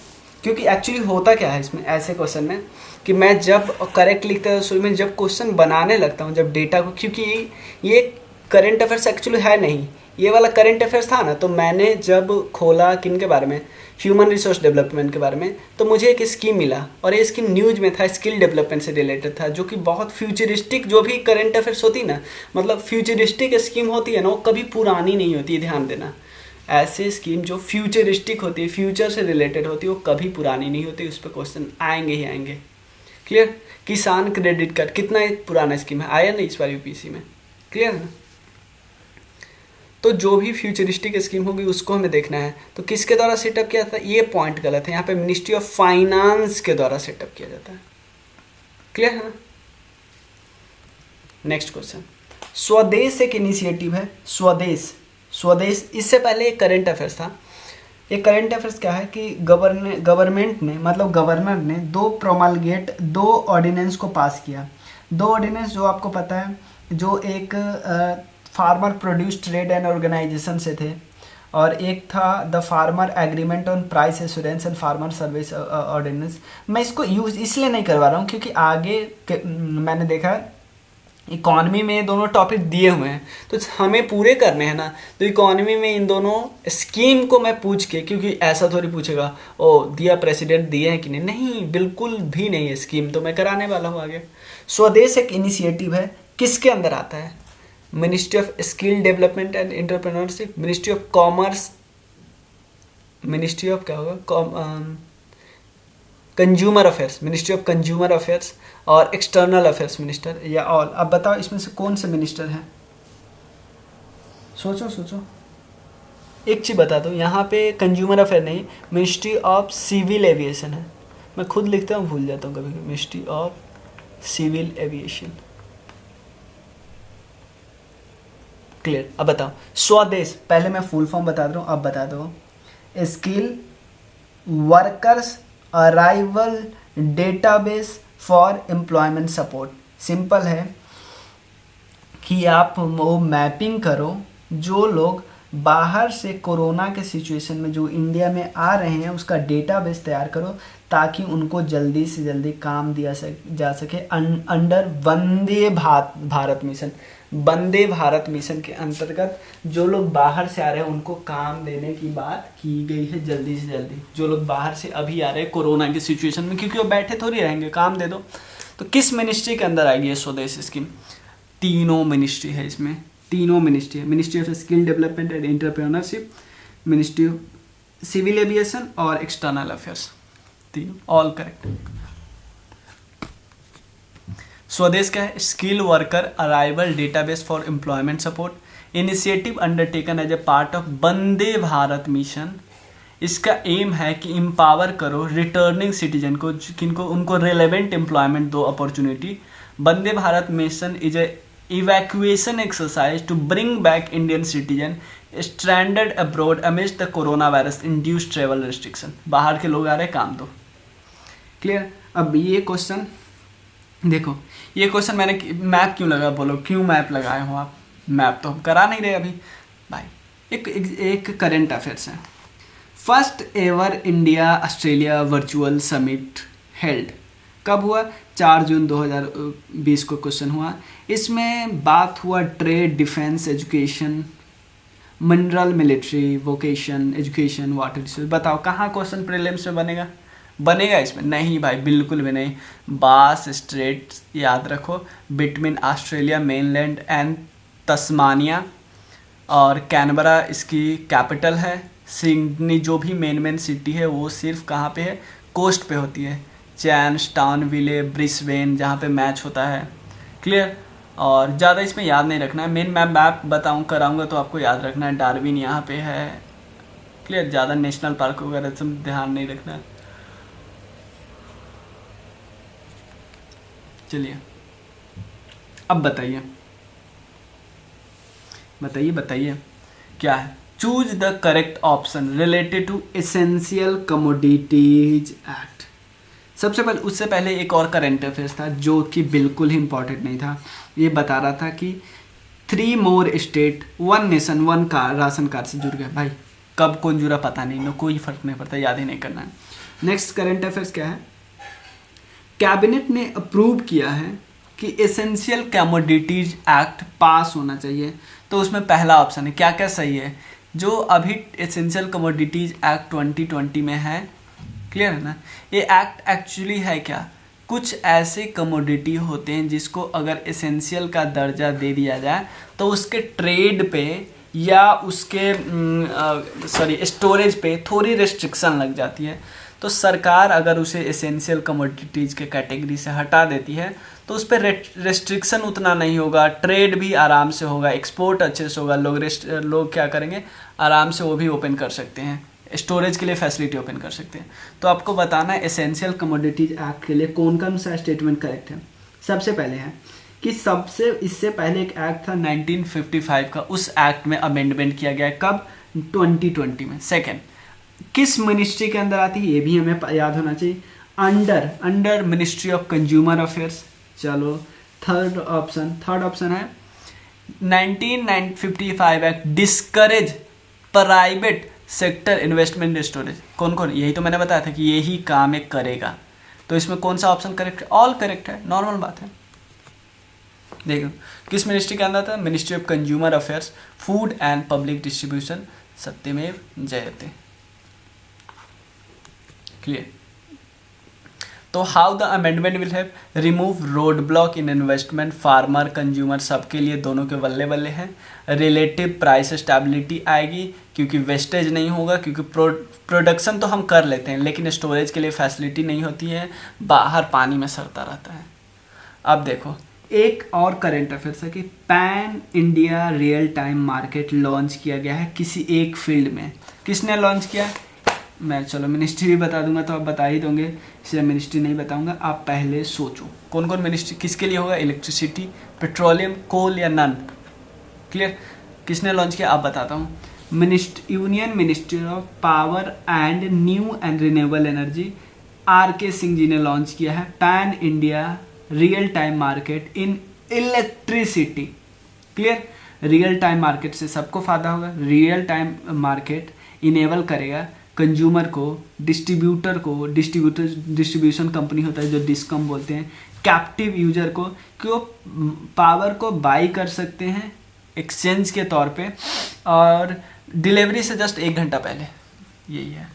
क्योंकि एक्चुअली होता क्या है इसमें ऐसे क्वेश्चन में कि मैं जब करेक्ट लिखता हूँ शुरू में, जब क्वेश्चन बनाने लगता हूँ, जब डेटा को, क्योंकि ये करंट अफेयर्स एक्चुअली है नहीं, ये वाला करंट अफेयर्स था ना, तो मैंने जब खोला किन के बारे में, ह्यूमन रिसोर्स डेवलपमेंट के बारे में, तो मुझे एक स्कीम मिला और ये स्कीम न्यूज़ में था, स्किल डेवलपमेंट से रिलेटेड था, जो कि बहुत फ्यूचरिस्टिक, जो भी करंट अफेयर्स होती ना, मतलब फ्यूचरिस्टिक स्कीम होती है ना, वो कभी पुरानी नहीं होती है, ध्यान देना। ऐसे स्कीम जो फ्यूचरिस्टिक होती है, फ्यूचर से रिलेटेड होती है, वो कभी पुरानी नहीं होती, उस पर क्वेश्चन आएंगे ही आएंगे। क्लियर? किसान क्रेडिट कार्ड कितना पुराना स्कीम है, आया नहीं इस बार यूपीएससी में, क्लियर है ना? तो जो भी फ्यूचरिस्टिक स्कीम होगी उसको हमें देखना है। तो किसके द्वारा सेटअप किया था, ये पॉइंट गलत है, यहाँ पे मिनिस्ट्री ऑफ फाइनेंस के द्वारा सेटअप किया जाता है। क्लियर है ना? नेक्स्ट क्वेश्चन, स्वदेश एक इनिशिएटिव है, स्वदेश, स्वदेश, इससे पहले एक करंट अफेयर्स था। ये करंट अफेयर्स क्या है कि गवर्नमेंट ने, मतलब गवर्नर ने दो ऑर्डिनेंस को पास किया। दो ऑर्डिनेंस जो आपको पता है, जो एक farmer produce trade and organisation से थे, और एक था the farmer agreement on price assurance and farmer service ordinance. मैं इसको यूज़ इसलिए नहीं करवा रहा हूँ क्योंकि आगे मैंने देखा इकॉनमी में ये दोनों टॉपिक दिए हुए हैं, तो हमें पूरे करने हैं ना। तो इकॉनमी में इन दोनों स्कीम को मैं पूछ के, क्योंकि ऐसा थोड़ी पूछेगा ओ दिया प्रेसिडेंट दिए हैं कि नहीं, नहीं बिल्कुल भी नहीं है, स्कीम तो मैं कराने वाला हूँ आगे। स्वदेश एक इनिशिएटिव है, किसके अंदर आता है, ministry of skill development and entrepreneurship, ministry of commerce, ministry of क्या होगा, consumer affairs, ministry of consumer affairs, और एक्सटर्नल अफेयर्स मिनिस्टर, या ऑल। अब बताओ इसमें से कौन से मिनिस्टर हैं, सोचो सोचो। एक चीज़ बता दो, यहाँ पे कंज्यूमर अफेयर नहीं, मिनिस्ट्री ऑफ सिविल एविएशन है। मैं खुद लिखता हूँ भूल जाता हूँ कभी कभी, ministry of civil aviation. Clear? अब बताओ स्वदेश, पहले मैं फुल फॉर्म बता दूँ, अब बता दो, skill workers arrival database for employment support. Simple है कि आप वो मैपिंग करो, जो लोग बाहर से कोरोना के सिचुएशन में जो इंडिया में आ रहे हैं उसका डेटाबेस तैयार करो, ताकि उनको जल्दी से जल्दी काम दिया जा सके अंडर वंदे भारत मिशन। वंदे भारत मिशन के अंतर्गत जो लोग बाहर से आ रहे हैं उनको काम देने की बात की गई है, जल्दी से जल्दी। जो लोग बाहर से अभी आ रहे हैं कोरोना की सिचुएशन में, क्योंकि वो बैठे थोड़ी रहेंगे, काम दे दो। तो किस मिनिस्ट्री के अंदर आएगी ये स्वदेश स्कीम? तीनों मिनिस्ट्री है इसमें, तीनों मिनिस्ट्री है, ministry of skill development and entrepreneurship, ministry of civil aviation और एक्सटर्नल अफेयर्स, तीनों ऑल करेक्ट। स्वदेश क्या है? Skill worker arrival database for employment support, initiative undertaken as a part of Vande Bharat mission. इसका एम है कि एम्पावर करो returning citizen को, किनको, उनको रेलेवेंट एम्प्लॉयमेंट दो opportunity. Vande Bharat mission is a evacuation exercise to bring back Indian citizen stranded abroad amidst the corona virus induced travel restriction. बाहर के लोग आ रहे हैं, काम दो। क्लियर? अब ये क्वेश्चन देखो, ये क्वेश्चन मैंने मैप क्यों लगा, बोलो क्यों मैप लगाए हो आप? मैप तो हम करा नहीं रहे अभी भाई। एक करंट अफेयर्स है, first ever India Australia virtual summit held कब हुआ? 4 जून 2020 को क्वेश्चन हुआ। इसमें बात हुआ trade, defence, education, mineral, military, vocation, education, water resource. बताओ कहाँ क्वेश्चन प्रीलिम्स में बनेगा? बनेगा इसमें? नहीं भाई, बिल्कुल भी नहीं। बास स्ट्रेट याद रखो, between Australia mainland and Tasmania, और कैनबरा इसकी कैपिटल है। सिडनी जो भी मेन सिटी है वो सिर्फ कहाँ पे है? कोस्ट पे होती है। चैन्सटाउन, विले, ब्रिस्बेन, जहाँ पे मैच होता है। क्लियर? और ज़्यादा इसमें याद नहीं रखना है, मेन मैप बताऊँ कराऊँगा तो आपको याद रखना है। डार्विन यहाँ पे है। क्लियर? ज़्यादा नेशनल पार्क वगैरह सब ध्यान नहीं रखना है। चलिए अब बताइए बताइए बताइए क्या है? Choose the correct option related to essential commodities act. सबसे पहले, उससे पहले एक और करंट अफेयर्स था जो कि बिल्कुल ही इंपॉर्टेंट नहीं था। ये बता रहा था कि 3 more state 1 nation 1 ration card से जुड़ गए। भाई कब कौन जुड़ा पता नहीं, कोई फर्क नहीं पड़ता, याद ही नहीं करना है। नेक्स्ट करंट अफेयर्स क्या है, कैबिनेट ने अप्रूव किया है कि एसेंशियल कमोडिटीज एक्ट पास होना चाहिए। तो उसमें पहला ऑप्शन है, क्या क्या सही है, जो अभी एसेंशियल कमोडिटीज एक्ट 2020 में है, क्लियर है ना। ये एक्ट एक्चुअली है क्या, कुछ ऐसे कमोडिटी होते हैं जिसको अगर एसेंशियल का दर्जा दे दिया जाए तो उसके ट्रेड पे या उसके स्टोरेज पे थोड़ी रेस्ट्रिक्शन लग जाती है। तो सरकार अगर उसे एसेंशियल कमोडिटीज़ के कैटेगरी से हटा देती है तो उस पर रेस्ट्रिक्शन उतना नहीं होगा, ट्रेड भी आराम से होगा, एक्सपोर्ट अच्छे से होगा, लोग क्या करेंगे, आराम से वो भी ओपन कर सकते हैं, स्टोरेज के लिए फैसिलिटी ओपन कर सकते हैं। तो आपको बताना है एसेंशियल कमोडिटीज एक्ट के लिए कौन कौन सा स्टेटमेंट करेक्ट है। सबसे पहले है कि इससे पहले एक एक्ट था 1955 का, उस एक्ट में अमेंडमेंट किया गया है, कब, 2020 में। सेकेंड, किस मिनिस्ट्री के अंदर आती है, ये भी हमें याद होना चाहिए, under ministry of consumer affairs. चलो थर्ड ऑप्शन है 1955 act discourage private sector investment storage. कौन कौन, यही तो मैंने बताया था कि यही काम एक करेगा। तो इसमें कौन सा ऑप्शन करेक्ट है, ऑल करेक्ट है, नॉर्मल बात है। देखो किस मिनिस्ट्री के अंदर था, ministry of consumer affairs, food and public distribution, सत्यमेव जयते, क्लियर। तो how the amendment will have remove road block in investment, farmer consumer सबके लिए दोनों के बल्ले बल्ले हैं। रिलेटिव प्राइस स्टेबिलिटी आएगी क्योंकि वेस्टेज नहीं होगा, क्योंकि प्रोडक्शन तो हम कर लेते हैं लेकिन स्टोरेज के लिए फैसिलिटी नहीं होती है, बाहर पानी में सड़ता रहता है। अब देखो एक और करेंट अफेयर्स है कि pan India real time market launch किया गया है किसी एक फील्ड में। किसने लॉन्च किया, मैं चलो मिनिस्ट्री भी बता दूंगा तो आप बता ही दोगे, इसलिए मिनिस्ट्री नहीं बताऊंगा, आप पहले सोचो कौन कौन मिनिस्ट्री किसके लिए होगा, इलेक्ट्रिसिटी, पेट्रोलियम, कोल या नन, क्लियर। किसने लॉन्च किया आप बताता हूँ, union ministry of power and new and renewable energy, RK Singh ji ने लॉन्च किया है pan India real time market in electricity, clear. Real time market से सबको फायदा होगा, रियल टाइम मार्केट इनेबल करेगा कंज्यूमर को, डिस्ट्रीब्यूशन कंपनी होता है जो डिस्कम बोलते हैं, कैप्टिव यूजर को, कि वो पावर को बाई कर सकते हैं एक्सचेंज के तौर पे और डिलीवरी से जस्ट 1 घंटा पहले, यही है।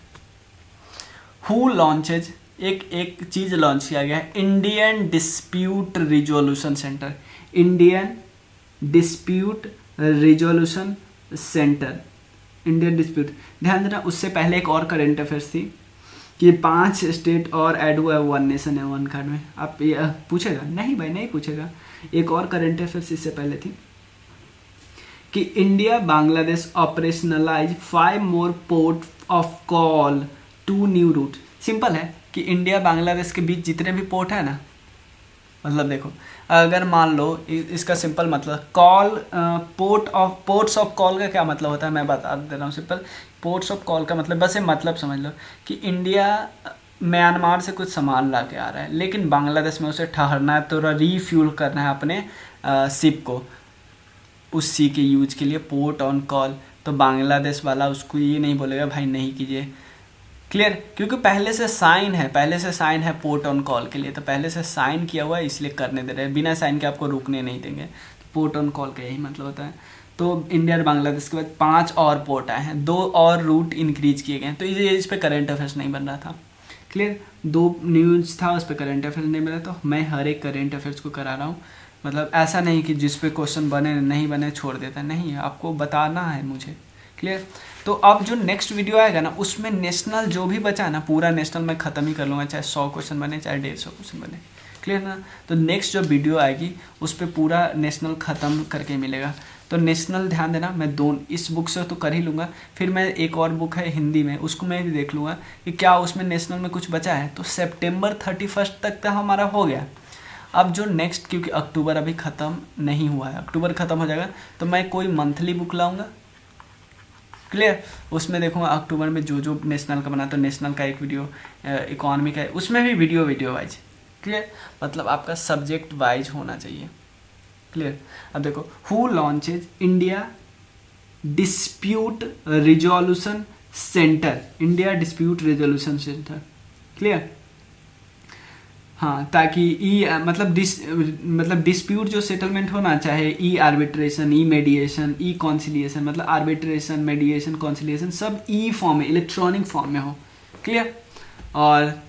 हु लॉन्चेज, एक चीज लॉन्च किया गया है, Indian dispute resolution centre, Indian dispute resolution centre, Indian dispute. ध्यान देना उससे पहले एक और करंट अफेयर्स थी कि 5 स्टेट और ऐड हुआ है 1 नेशन है 1 कार्ड में। आप ये पूछेगा, नहीं भाई नहीं पूछेगा। एक और करंट अफेयर्स इससे पहले थी कि India Bangladesh operationalise 5 more port of call 2 new route. Simple है कि इंडिया बांग्लादेश के बीच जितने भी पोर्ट है ना, मतलब देखो अगर मान लो इसका सिंपल मतलब कॉल, पोर्ट्स ऑफ कॉल का क्या मतलब होता है मैं बता दे रहा हूँ। सिंपल पोर्ट्स ऑफ कॉल का मतलब बस ये मतलब समझ लो कि इंडिया म्यांमार से कुछ सामान ला के आ रहा है लेकिन बांग्लादेश में उसे ठहरना है, तो रीफ्यूल करना है अपने शिप को उस सी के यूज के लिए, पोर्ट ऑन कॉल। तो बांग्लादेश वाला उसको ये नहीं बोलेगा भाई नहीं कीजिए, क्लियर, क्योंकि पहले से साइन है पोर्ट ऑन कॉल के लिए, तो पहले से साइन किया हुआ है इसलिए करने दे रहे हैं, बिना साइन के आपको रुकने नहीं देंगे। तो पोर्ट ऑन कॉल का यही मतलब होता है। तो इंडिया और बांग्लादेश के बाद 5 और पोर्ट आए हैं, 2 और रूट इंक्रीज किए गए हैं। तो इस पर करंट अफेयर्स नहीं बन रहा था, क्लियर। 2 न्यूज़ था उस पर करंट अफेयर्स नहीं बना, तो मैं हर एक करंट अफेयर्स को करा रहा हूँ। मतलब ऐसा नहीं कि जिस पे क्वेश्चन बने नहीं बने छोड़ देता, नहीं, आपको बताना है मुझे, क्लियर। तो अब जो नेक्स्ट वीडियो आएगा ना उसमें नेशनल जो भी बचा है ना पूरा नेशनल मैं ख़त्म ही कर लूँगा, चाहे 100 क्वेश्चन बने चाहे 150 क्वेश्चन बने, क्लियर ना। तो नेक्स्ट जो वीडियो आएगी उस पर पूरा नेशनल ख़त्म करके मिलेगा। तो नेशनल ध्यान देना, मैं इस बुक से तो कर ही लूँगा, फिर मैं एक और बुक है हिंदी में उसको मैं भी देख लूँगा कि क्या उसमें नेशनल में कुछ बचा है। तो सितंबर 31 तक तो हमारा हो गया। अब जो नेक्स्ट, क्योंकि अक्टूबर अभी ख़त्म नहीं हुआ है, अक्टूबर ख़त्म हो जाएगा तो मैं कोई मंथली बुक लाऊँगा, क्लियर। उसमें देखूँगा अक्टूबर में जो जो नेशनल का बना, तो नेशनल का एक वीडियो, इकोनॉमी का है, उसमें भी वीडियो वाइज, क्लियर। मतलब आपका सब्जेक्ट वाइज होना चाहिए, क्लियर। अब देखो who launches India dispute resolution centre, India dispute resolution centre. Clear? हाँ, ताकि मतलब डिस्प्यूट जो सेटलमेंट होना चाहे, ई आर्बिट्रेशन, ई मेडिएशन, ई कॉन्सिलिएशन, मतलब आर्बिट्रेशन, मेडिएशन, कॉन्सिलिएशन सब ई फॉर्म में, इलेक्ट्रॉनिक फॉर्म में हो। क्लियर? और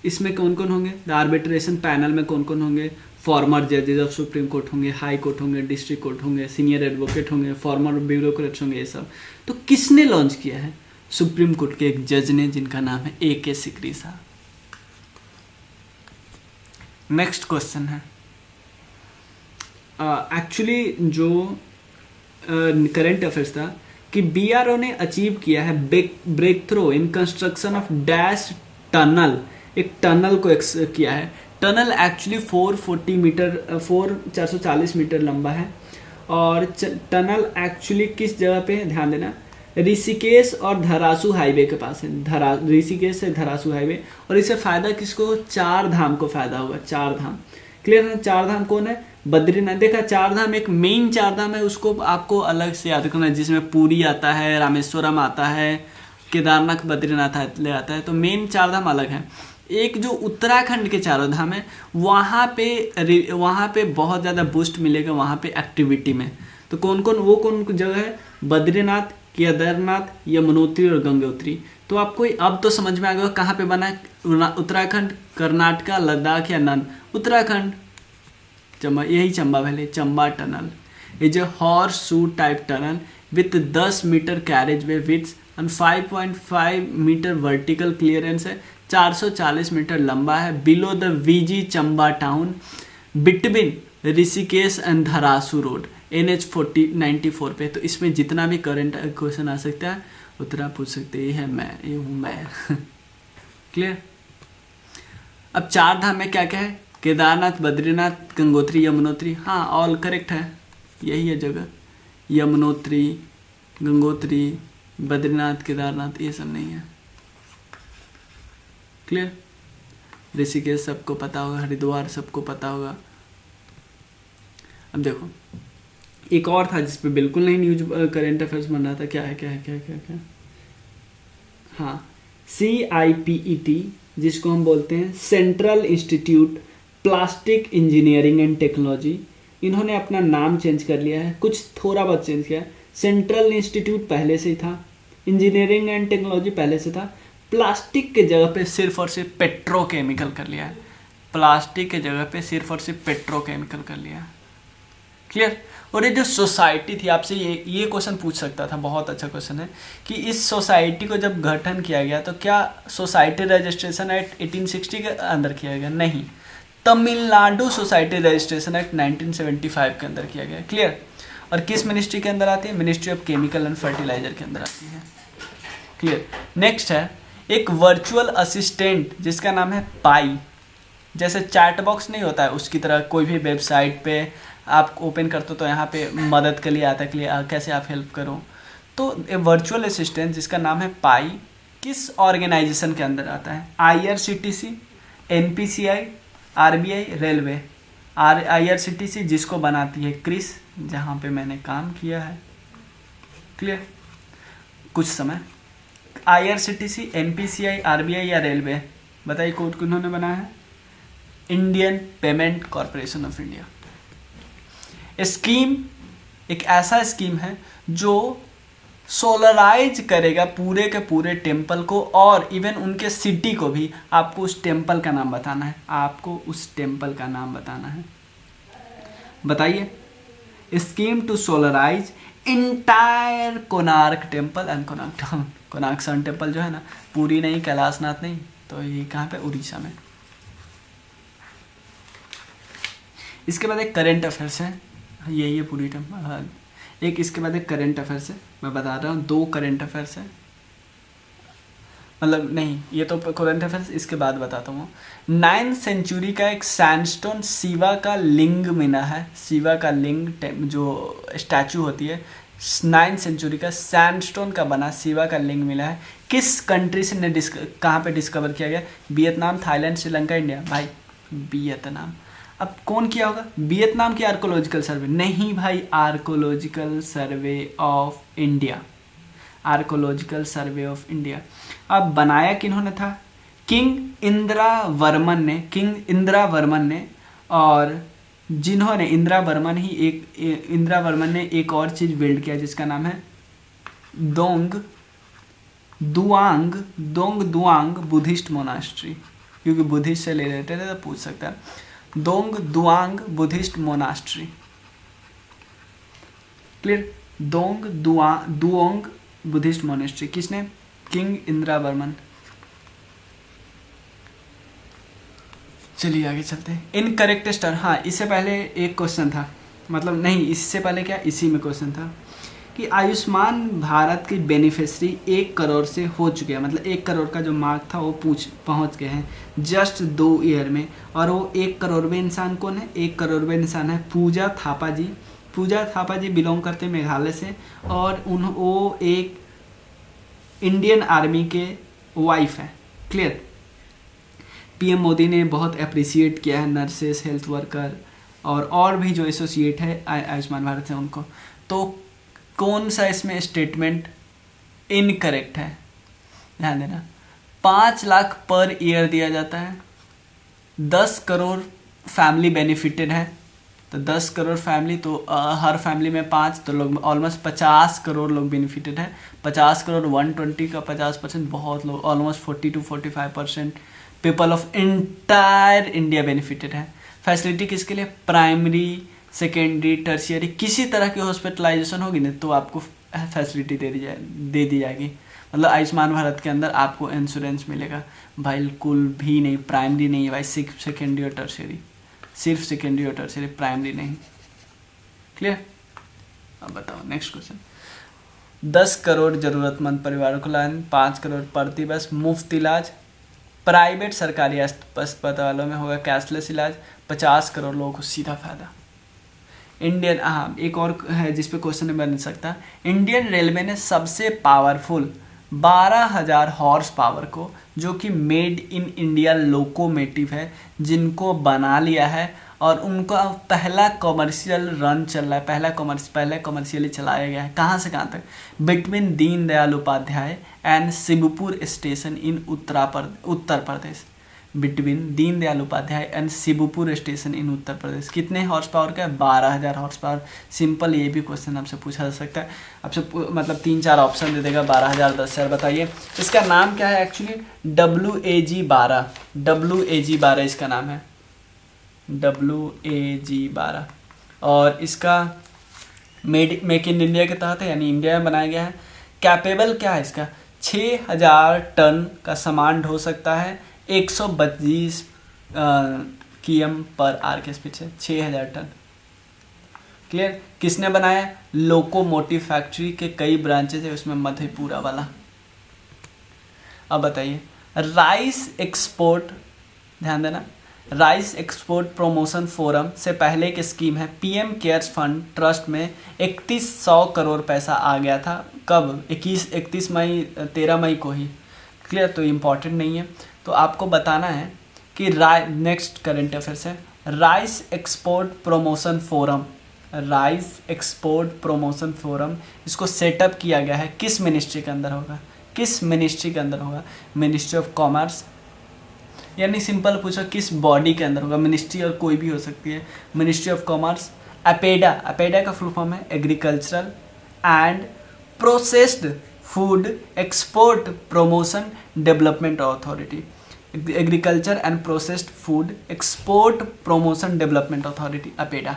इसमें कौन कौन होंगे? द आर्बिट्रेशन पैनल में कौन कौन होंगे? फॉर्मर जजेज ऑफ सुप्रीम कोर्ट होंगे, हाई कोर्ट होंगे, डिस्ट्रिक्ट कोर्ट होंगे, सीनियर एडवोकेट होंगे, फॉर्मर ब्यूरोक्रेट्स होंगे, ये सब। तो किसने लॉन्च किया है? सुप्रीम कोर्ट के एक जज ने, जिनका नाम है AK सिकरी साहब। नेक्स्ट क्वेश्चन है, एक्चुअली जो करंट अफेयर्स था कि BRO ने अचीव किया है breakthrough in construction of dash tunnel. एक टनल को किया है। टनल एक्चुअली 440 मीटर लंबा है। और टनल एक्चुअली किस जगह पे है, ध्यान देना, ऋषिकेश और धरासू हाईवे के पास है। ऋषिकेश से धरासू हाईवे। और इससे फायदा किसको? 4 धाम को फायदा होगा। 4 धाम। क्लियर है? 4 धाम कौन है? बद्रीनाथ। देखा, 4 धाम एक मेन 4 धाम है, उसको आपको अलग से याद करना है, जिसमें पुरी आता है, रामेश्वरम आता है, केदारनाथ, बद्रीनाथ ले आता है। तो मेन 4 धाम अलग है। एक जो उत्तराखंड के 4 धाम है, वहाँ पे बहुत ज़्यादा बूस्ट मिलेगा वहाँ पे एक्टिविटी में। तो कौन कौन जगह है? बद्रीनाथ, केदारनाथ, यमुनोत्री और गंगोत्री। तो आपको अब तो समझ में आ गया कहाँ पे बना है? उत्तराखंड, कर्नाटका, लद्दाख या नन? उत्तराखंड, चंबा, यही Chamba valley, Chamba tunnel is a horseshoe type tunnel with 10 metre carriageway width and 5.5 metre vertical clearance है। 440 मीटर लंबा है। Below the VG Chamba town between Rishikesh and Dharasu road NH 94 पे। तो इसमें जितना भी करंट क्वेश्चन आ सकता है उतना पूछ सकते हैं। ये हूँ मैं। क्लियर? अब 4 धाम में क्या क्या है? केदारनाथ, बद्रीनाथ, गंगोत्री, यमुनोत्री। हाँ, ऑल करेक्ट है, यही है जगह। यमुनोत्री, गंगोत्री, बद्रीनाथ, केदारनाथ, ये सब नहीं है। क्लियर? ऋषिकेश सबको पता होगा, हरिद्वार सबको पता होगा। अब देखो, एक और था जिसपे बिल्कुल नहीं न्यूज करंट अफेयर्स बन रहा था। क्या है? हाँ, CIPET, जिसको हम बोलते हैं central institute plastic engineering and technology. इन्होंने अपना नाम चेंज कर लिया है, कुछ थोड़ा बहुत चेंज किया है। सेंट्रल इंस्टीट्यूट पहले से ही था, इंजीनियरिंग एंड टेक्नोलॉजी पहले से था। प्लास्टिक के जगह पे सिर्फ और सिर्फ पेट्रोकेमिकल कर लिया है। प्लास्टिक के जगह पे सिर्फ और सिर्फ पेट्रोकेमिकल कर लिया है। क्लियर? और ये जो सोसाइटी थी, आपसे ये क्वेश्चन पूछ सकता था, बहुत अच्छा क्वेश्चन है, कि इस सोसाइटी को जब गठन किया गया तो क्या सोसाइटी रजिस्ट्रेशन एक्ट 1860 के अंदर किया गया? नहीं, तमिलनाडु सोसाइटी रजिस्ट्रेशन एक्ट 1975 के अंदर किया गया। क्लियर? और किस मिनिस्ट्री के अंदर आती है? Ministry of chemical and fertiliser के अंदर आती है। क्लियर? नेक्स्ट है एक वर्चुअल असिस्टेंट जिसका नाम है पाई। जैसे चैट बॉक्स नहीं होता है, उसकी तरह कोई भी वेबसाइट पे आप ओपन करते हो तो यहाँ पे मदद के लिए आता है, के लिए कैसे आप हेल्प करो। तो ए वर्चुअल असिस्टेंट जिसका नाम है पाई किस ऑर्गेनाइजेशन के अंदर आता है? IRCTC, NPCI, RBI, railway. IRCTC जिसको बनाती है क्रिस, जहाँ पे मैंने काम किया है। क्लियर? कुछ समय। IRCTC, NPCI, RBI या रेलवे? बताइए कोड किन्होंने बनाया है? Indian payment corporation of India. Scheme एक ऐसा स्कीम है जो सोलराइज करेगा पूरे के पूरे टेम्पल को, और इवन उनके सिटी को भी। आपको उस टेम्पल का नाम बताना है। बताइए। Scheme to solarise entire Konark temple and Konark town. Konark sun temple जो है ना, पूरी नहीं, कैलाशनाथ नहीं, तो ये कहाँ पे? उड़ीसा में। इसके बाद एक करंट अफेयर्स है, यही है पूरी टेम्पल। एक इसके बाद एक करंट अफेयर्स है, मैं बता रहा हूँ, 2 करंट अफेयर्स है, मतलब नहीं, ये तो करंट अफेयर्स इसके बाद बताता हूँ। 9th सेंचुरी का एक सैंडस्टोन शिवा का लिंग मिला है। शिवा का लिंग जो स्टैचू होती है, 9th सेंचुरी का सैंडस्टोन का बना शिवा का लिंग मिला है। किस कंट्री से कहाँ पे डिस्कवर किया गया? Vietnam, Thailand, Sri Lanka, India? भाई वियतनाम। अब कौन किया होगा? वियतनाम की आर्कोलॉजिकल सर्वे? नहीं भाई, archaeological survey of India, archaeological survey of India. अब बनाया किन्होंने था? किंग इंदिरा वर्मन ने, और जिन्होंने इंदिरा वर्मन ने एक और चीज बिल्ड किया जिसका नाम है दोंग दुआंग बुद्धिस्ट मोनास्ट्री, क्योंकि बुद्धिस्ट से ले लेते थे तो पूछ सकता है। Dong Duong Buddhist monastery, clear? Duong Buddhist monastery किसने? King Indravarman. चलिए आगे चलते हैं। इनकरेक्ट स्टार, हाँ इससे पहले एक क्वेश्चन था, मतलब नहीं इससे पहले क्या, इसी में क्वेश्चन था कि आयुष्मान भारत की बेनिफिशरी 1 करोड़ से हो चुके हैं, मतलब 1 करोड़ का जो मार्क था वो पहुंच गए हैं जस्ट 2 ईयर में। और वो 1 करोड़वें इंसान कौन है? 1 करोड़वें इंसान है पूजा थापा जी। पूजा थापा जी बिलोंग करते हैं मेघालय से, और वो एक इंडियन आर्मी के वाइफ है, क्लियर? पीएम मोदी ने बहुत अप्रिशिएट किया है नर्सेस, हेल्थ वर्कर और भी जो एसोसिएट है आयुष्मान भारत से उनको। तो कौन सा इसमें स्टेटमेंट इनकरेक्ट है? ध्यान देना, 5 लाख पर ईयर दिया जाता है, 10 करोड़ फैमिली बेनिफिटेड है, तो 10 करोड़ फैमिली, तो हर फैमिली में 5, तो लोग ऑलमोस्ट 50 करोड़ लोग बेनिफिटेड है। 50 करोड़ 120 का 50%, बहुत लोग, almost 40 to 45% people of entire India benefited है। फैसिलिटी किसके लिए? प्राइमरी, सेकेंडरी, टर्शियरी, किसी तरह की हॉस्पिटलाइजेशन होगी ना तो आपको फैसिलिटी दे दी जाएगी। मतलब आयुष्मान भारत के अंदर आपको इंश्योरेंस मिलेगा। बिल्कुल भी नहीं, प्राइमरी नहीं है भाई, सिर्फ सेकेंडरी और टर्शियरी, सिर्फ सेकेंडरी और टर्शियरी, प्राइमरी नहीं, क्लियर? अब बताओ नेक्स्ट क्वेश्चन। 10 करोड़ जरूरतमंद परिवारों को लाइन, 5 करोड़ प्रति बस मुफ्त इलाज, प्राइवेट सरकारी अस्पतालों में होगा कैशलेस इलाज, 50 करोड़ लोगों को सीधा फायदा। इंडियन, हाँ एक और है जिस पे क्वेश्चन बन सकता है। इंडियन रेलवे ने सबसे पावरफुल 12,000 हॉर्स पावर को, जो कि मेड इन इंडिया लोकोमेटिव है, जिनको बना लिया है और उनका पहला कमर्शियल रन चल रहा है, पहला कमर्शियली चलाया गया है। कहाँ से कहाँ तक? Between Deendayal Upadhyay and Shivpur station in Uttar Pradesh, between Deendayal Upadhyay and Shivpur station in Uttar Pradesh. कितने हॉर्स पावर का है? 12,000 हॉर्स पावर। सिंपल ये भी क्वेश्चन आपसे पूछा जा सकता है, आपसे मतलब 3-4 ऑप्शन दे देगा, 12,000 10,000। बताइए इसका नाम क्या है? एक्चुअली WAG-12 इसका नाम है, WAG-12, और इसका मेक इन इंडिया के तहत है, यानी इंडिया में बनाया गया है। कैपेबल क्या है इसका? 6,000 टन का सामान ढो सकता है, 132 km पर आर के स्पीड से, 6,000 टन, क्लियर? किसने बनाया? लोकोमोटिव फैक्ट्री के कई ब्रांचेज है, उसमें मधेपुरा वाला। अब बताइए राइस एक्सपोर्ट, ध्यान देना, राइस एक्सपोर्ट प्रमोशन फोरम से पहले की स्कीम है पीएम केयर्स फंड ट्रस्ट में 3100 करोड़ पैसा आ गया था। कब? 13 मई को ही, क्लियर? तो इम्पॉर्टेंट नहीं है, तो आपको बताना है कि नेक्स्ट करंट अफेयर्स है rice export promotion forum, rice export promotion forum, इसको सेटअप किया गया है, किस मिनिस्ट्री के अंदर होगा? किस मिनिस्ट्री के अंदर होगा? मिनिस्ट्री ऑफ कॉमर्स, यानी सिंपल पूछो किस बॉडी के अंदर होगा? मिनिस्ट्री और कोई भी हो सकती है, मिनिस्ट्री ऑफ कॉमर्स। अपेडा का फुल फॉर्म है agricultural and processed food export promotion development authority, agriculture and processed food export promotion development authority, APEDA,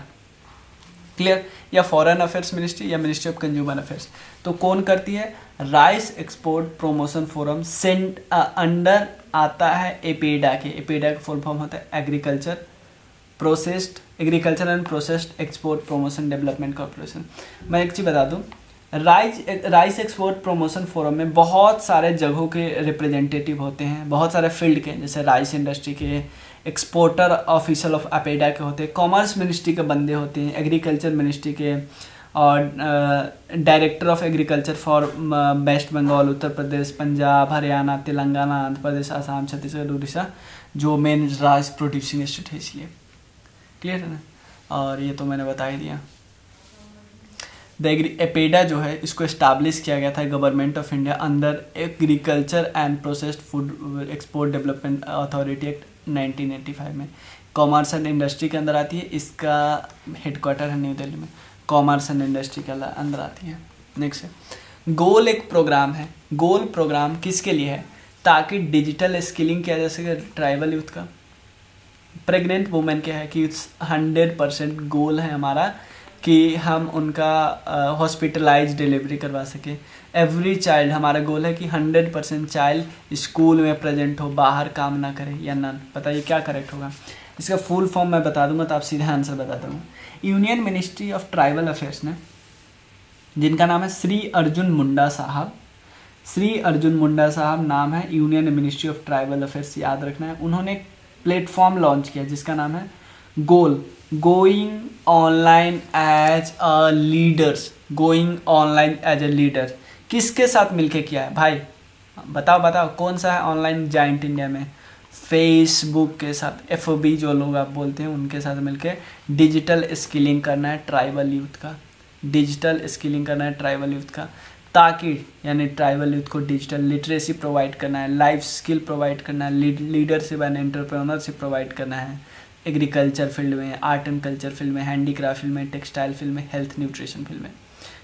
clear? या फॉरेन अफेयर्स मिनिस्ट्री या मिनिस्ट्री ऑफ कंज्यूमर अफेयर्स। तो कौन करती है? Rice export promotion forum under आता है APEDA के। एपेडा का फुल फॉर्म होता है agriculture and processed export promotion development corporation. मैं एक चीज़ बता दूं, राइस एक्सपोर्ट प्रमोशन फोरम में बहुत सारे जगहों के रिप्रेजेंटेटिव होते हैं, बहुत सारे फील्ड के, जैसे राइस इंडस्ट्री के, एक्सपोर्टर ऑफिशियल ऑफ अपेडा के होते हैं, कॉमर्स मिनिस्ट्री के बंदे होते हैं, एग्रीकल्चर मिनिस्ट्री के, और director of agriculture for West Bengal, Uttar Pradesh, Punjab, Haryana, Telangana, Andhra Pradesh, Assam, Chhattisgarh, Orissa, जो मेन राइस प्रोड्यूसिंग स्टेट है इसलिए, क्लियर है ना। और ये तो मैंने बता ही दिया। एपेडा जो है इसको इस्टाब्लिश किया गया था government of India under agriculture and processed food export development authority act 1985 में। कॉमर्स एंड इंडस्ट्री के अंदर आती है, इसका हेडक्वार्टर है न्यू दिल्ली में। कॉमर्स एंड इंडस्ट्री के अंदर आती है। नेक्स्ट है गोल, एक प्रोग्राम है। गोल प्रोग्राम किसके लिए है? ताकि डिजिटल स्किलिंग किया जा सके ट्राइबल यूथ का। प्रेग्नेंट वुमेन क्या है कि 100% गोल है हमारा कि हम उनका हॉस्पिटलाइज डिलीवरी करवा सके। एवरी चाइल्ड, हमारा गोल है कि 100% चाइल्ड स्कूल में प्रेजेंट हो, बाहर काम ना करे या नन। बताइए क्या करेक्ट होगा? इसका फुल फॉर्म मैं बता दूंगा तो आप सीधा आंसर बता दूंगा। Union ministry of tribal affairs ने, जिनका नाम है श्री अर्जुन मुंडा साहब, श्री अर्जुन मुंडा साहब नाम है, union ministry of tribal affairs याद रखना है। उन्होंने एक प्लेटफॉर्म लॉन्च किया जिसका नाम है goal, going online as a leaders, going online as a leader. किसके साथ मिलके किया है भाई? बताओ कौन सा है ऑनलाइन जाइंट इंडिया में? फेसबुक के साथ, FB जो लोग आप बोलते हैं उनके साथ मिलके डिजिटल स्किलिंग करना है ट्राइबल यूथ का, डिजिटल स्किलिंग करना है ट्राइबल यूथ का, ताकि यानी ट्राइबल यूथ को डिजिटल लिटरेसी प्रोवाइड करना है, लाइफ स्किल प्रोवाइड करना है, लीडरशिप एंड एंटरप्रेन्योरशिप प्रोवाइड करना है एग्रीकल्चर फील्ड में, आर्ट एंड कल्चर फील्ड में, हैंडीक्राफ्ट फील्ड में, टेक्सटाइल फील्ड में, हेल्थ न्यूट्रिशन फील्ड में।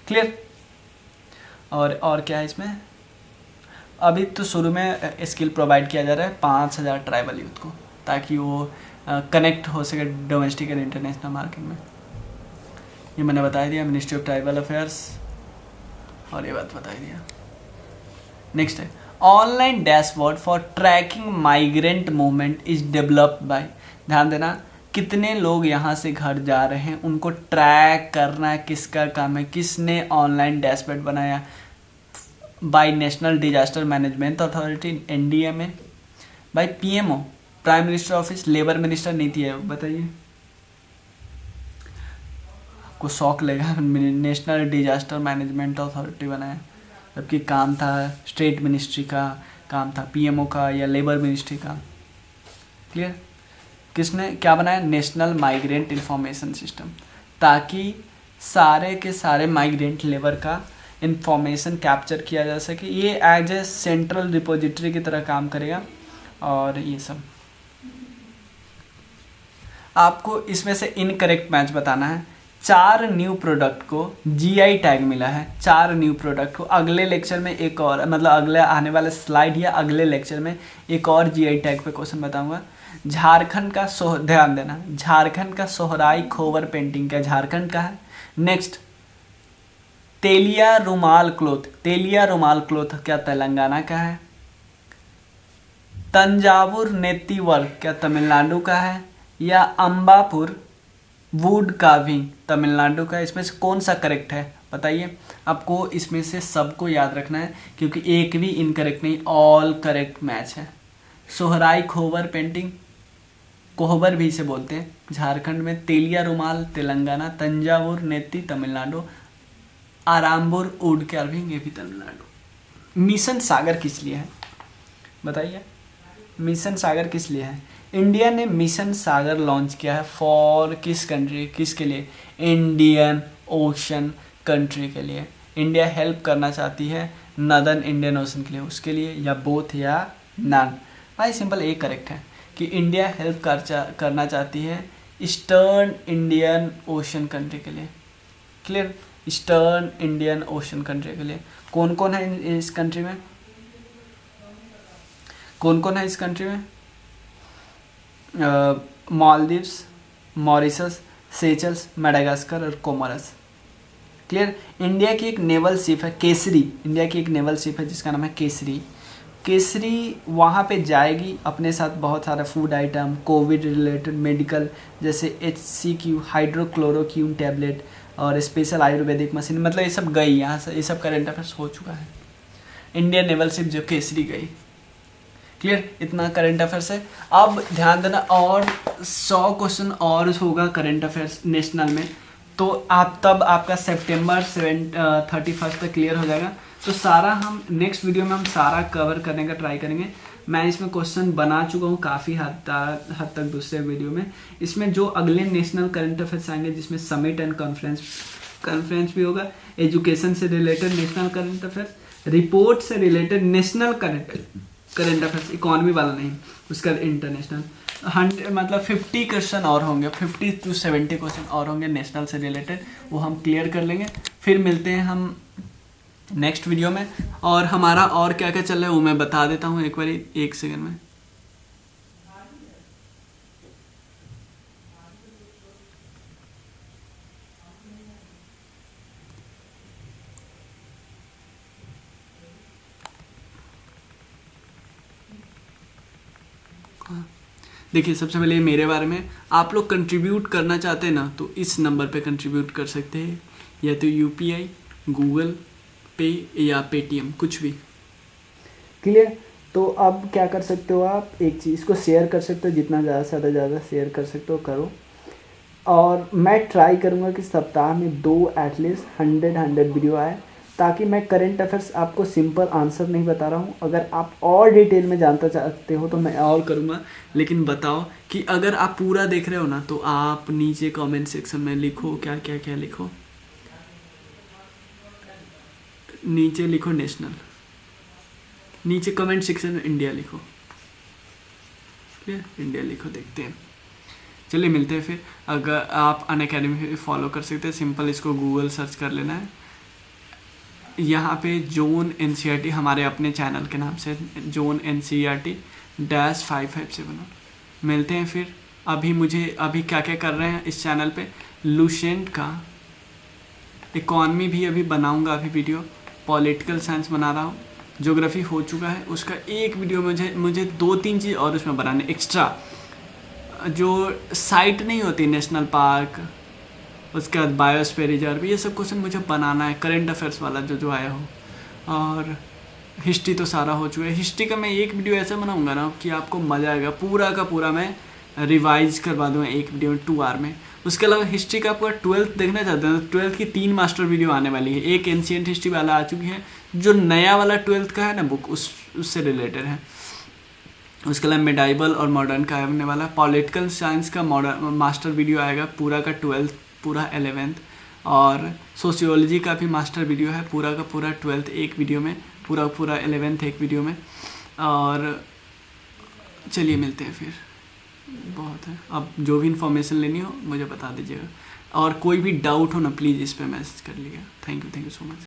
क्लियर? और क्या है इसमें? अभी तो शुरू में स्किल प्रोवाइड किया जा रहा है 5000 ट्राइबल यूथ को, ताकि वो कनेक्ट हो सके डोमेस्टिक एंड इंटरनेशनल मार्केट में। ये मैंने बता दिया मिनिस्ट्री ऑफ ट्राइबल अफेयर्स, और ये बात बता दिया। नेक्स्ट है online dashboard for tracking migrant movement is developed by. ध्यान देना, कितने लोग यहाँ से घर जा रहे हैं उनको ट्रैक करना किसका काम है? किसने ऑनलाइन डैशबोर्ड बनाया? By national disaster management authority NDMA, by PMO prime minister office, labour minister NITI है। बताइए, आपको शौक लगेगा, नेशनल डिजास्टर मैनेजमेंट अथॉरिटी बनाया, जबकि काम था स्टेट मिनिस्ट्री का, काम था PMO का या लेबर मिनिस्ट्री का। क्लियर? किसने क्या बनाया? नेशनल माइग्रेंट इंफॉर्मेशन सिस्टम, ताकि सारे के सारे माइग्रेंट लेबर का इंफॉर्मेशन कैप्चर किया जा सके। ये एज ए सेंट्रल रिपोजिटरी की तरह काम करेगा। और ये सब आपको इसमें से इनकरेक्ट मैच बताना है। 4 न्यू प्रोडक्ट को GI टैग मिला है, 4 न्यू प्रोडक्ट को। अगले लेक्चर में एक और, मतलब अगले आने वाले स्लाइड या अगले लेक्चर में एक और GI टैग पे क्वेश्चन बताऊंगा। झारखंड का ध्यान देना, झारखंड का सोहराई खोवर पेंटिंग क्या झारखंड का है? नेक्स्ट तेलिया रुमाल क्लोथ, तेलिया रुमाल क्लोथ क्या तेलंगाना का है? तंजावुर नेती वर्क क्या तमिलनाडु का है? या अंबापुर वुड कार्विंग तमिलनाडु का? इसमें से कौन सा करेक्ट है बताइए? आपको इसमें से सबको याद रखना है, क्योंकि एक भी इनकरेक्ट नहीं, ऑल करेक्ट मैच है। सोहराई खोवर पेंटिंग, कोहबर भी इसे बोलते हैं झारखंड में, तेलिया रुमाल तेलंगाना, तंजावुर नेती तमिलनाडु, आरामपुर वुड कार्विंग ये भी तमिलनाडु। मिशन सागर किस लिए है बताइए? मिशन सागर किस लिए है? इंडिया ने मिशन सागर लॉन्च किया है फॉर किस कंट्री, किसके लिए? इंडियन ओशन कंट्री के लिए। इंडिया हेल्प करना चाहती है नदर्न इंडियन ओशन के लिए, उसके लिए, या बोथ या नन। भाई सिंपल एक करेक्ट है कि इंडिया हेल्प करना चाहती है ईस्टर्न इंडियन ओशन कंट्री के लिए। Clear? Eastern Indian ocean country के लिए कौन कौन है इस कंट्री में? कौन कौन है इस कंट्री में? मालदीव्स, मॉरिशस, सेचल्स, मेडागास्कर और कोमोरस। क्लियर? इंडिया की एक नेवल शिप है केसरी, इंडिया की एक नेवल शिप है जिसका नाम है केसरी। केसरी वहाँ पे जाएगी, अपने साथ बहुत सारा food item, Covid related medical जैसे HCQ हाइड्रोक्लोरोक्यून टैबलेट और स्पेशल आयुर्वेदिक मशीन, मतलब ये सब गई यहाँ से। ये सब करेंट अफेयर्स हो चुका है। इंडियन नेवल शिप जो केसरी गई। क्लियर? इतना करंट अफेयर्स है। अब ध्यान देना, और 100 क्वेश्चन और होगा करंट अफेयर्स नेशनल में, तो आप तब आपका सितंबर 31 तक क्लियर हो जाएगा। तो सारा हम नेक्स्ट वीडियो में हम सारा कवर करने का ट्राई करेंगे। मैं इसमें क्वेश्चन बना चुका हूँ काफ़ी हद तक दूसरे वीडियो में। इसमें जो अगले नेशनल करंट अफेयर्स आएंगे जिसमें समिट एंड कॉन्फ्रेंस भी होगा, एजुकेशन से related national current affairs, report से related national current affairs, economy वाला नहीं, उसका इंटरनेशनल, 100 मतलब 50 क्वेश्चन और होंगे, 50 to 70 क्वेश्चन और होंगे नेशनल से रिलेटेड, वो हम क्लियर कर लेंगे। फिर मिलते हैं हम नेक्स्ट वीडियो में। और हमारा और क्या क्या चल रहा है वो मैं बता देता हूँ एक बार, 1 सेकंड में। देखिए सबसे पहले मेरे बारे में, आप लोग कंट्रीब्यूट करना चाहते हैं ना तो इस नंबर पे कंट्रीब्यूट कर सकते हैं, या तो यूपीआई, गूगल पे या पेटीएम, कुछ भी। क्लियर। तो अब क्या कर सकते हो आप, एक चीज़ को शेयर कर सकते हो, जितना ज़्यादा शेयर कर सकते हो करो। और मैं ट्राई करूँगा कि सप्ताह में 2 एटलीस्ट 100 वीडियो आए, ताकि मैं करंट अफेयर्स आपको सिंपल आंसर नहीं बता रहा हूँ, अगर आप और डिटेल में जानना चाहते हो तो मैं और करूँगा। लेकिन बताओ कि अगर आप पूरा देख रहे हो ना तो आप नीचे कमेंट सेक्शन में लिखो क्या क्या क्या लिखो, नीचे लिखो नेशनल, नीचे कमेंट सेक्शन में इंडिया लिखो, इंडिया लिखो, देखते हैं। चलिए मिलते हैं फिर। अगर आप अनअकैडमी फॉलो कर सकते हैं, सिंपल इसको गूगल सर्च कर लेना है, यहाँ पे जोन एनसीईआरटी हमारे अपने चैनल के नाम से, जोन NCERT-557। मिलते हैं फिर। अभी क्या क्या कर रहे हैं इस चैनल पे, लुसेंट का इकॉनमी भी अभी बनाऊंगा, अभी वीडियो, पॉलिटिकल साइंस बना रहा हूँ, ज्योग्राफी हो चुका है, उसका एक वीडियो मुझे 2-3 चीज़ और उसमें बनाने एक्स्ट्रा, जो साइट नहीं होती नेशनल पार्क, उसके बाद बायोस्फीयर रिजर्व, ये सब क्वेश्चन मुझे बनाना है, करंट अफेयर्स वाला जो आया हो। और हिस्ट्री तो सारा हो चुका है। हिस्ट्री का मैं एक वीडियो ऐसा बनाऊंगा ना कि आपको मज़ा आएगा, पूरा का पूरा मैं रिवाइज करवा दूँगा एक वीडियो में 2 आवर में। उसके अलावा हिस्ट्री का पूरा 12th देखना चाहते हैं तो 12th की 3 मास्टर वीडियो आने वाली है। एक एंशिएंट हिस्ट्री वाला आ चुकी है, जो नया वाला 12th का है ना बुक, उससे रिलेटेड है। उसके अलावा मेडाइवल और मॉडर्न का आने वाला, पॉलिटिकल साइंस का मॉडर्न मास्टर वीडियो आएगा, पूरा का 12th, पूरा 11th, और सोशियोलॉजी का भी मास्टर वीडियो है, पूरा का पूरा 12th एक वीडियो में, पूरा 11th एक वीडियो में। और चलिए मिलते हैं फिर, बहुत है। अब जो भी इन्फॉर्मेशन लेनी हो मुझे बता दीजिएगा, और कोई भी डाउट हो ना प्लीज़ इस पर मैसेज कर लीजिएगा। Thank you so much.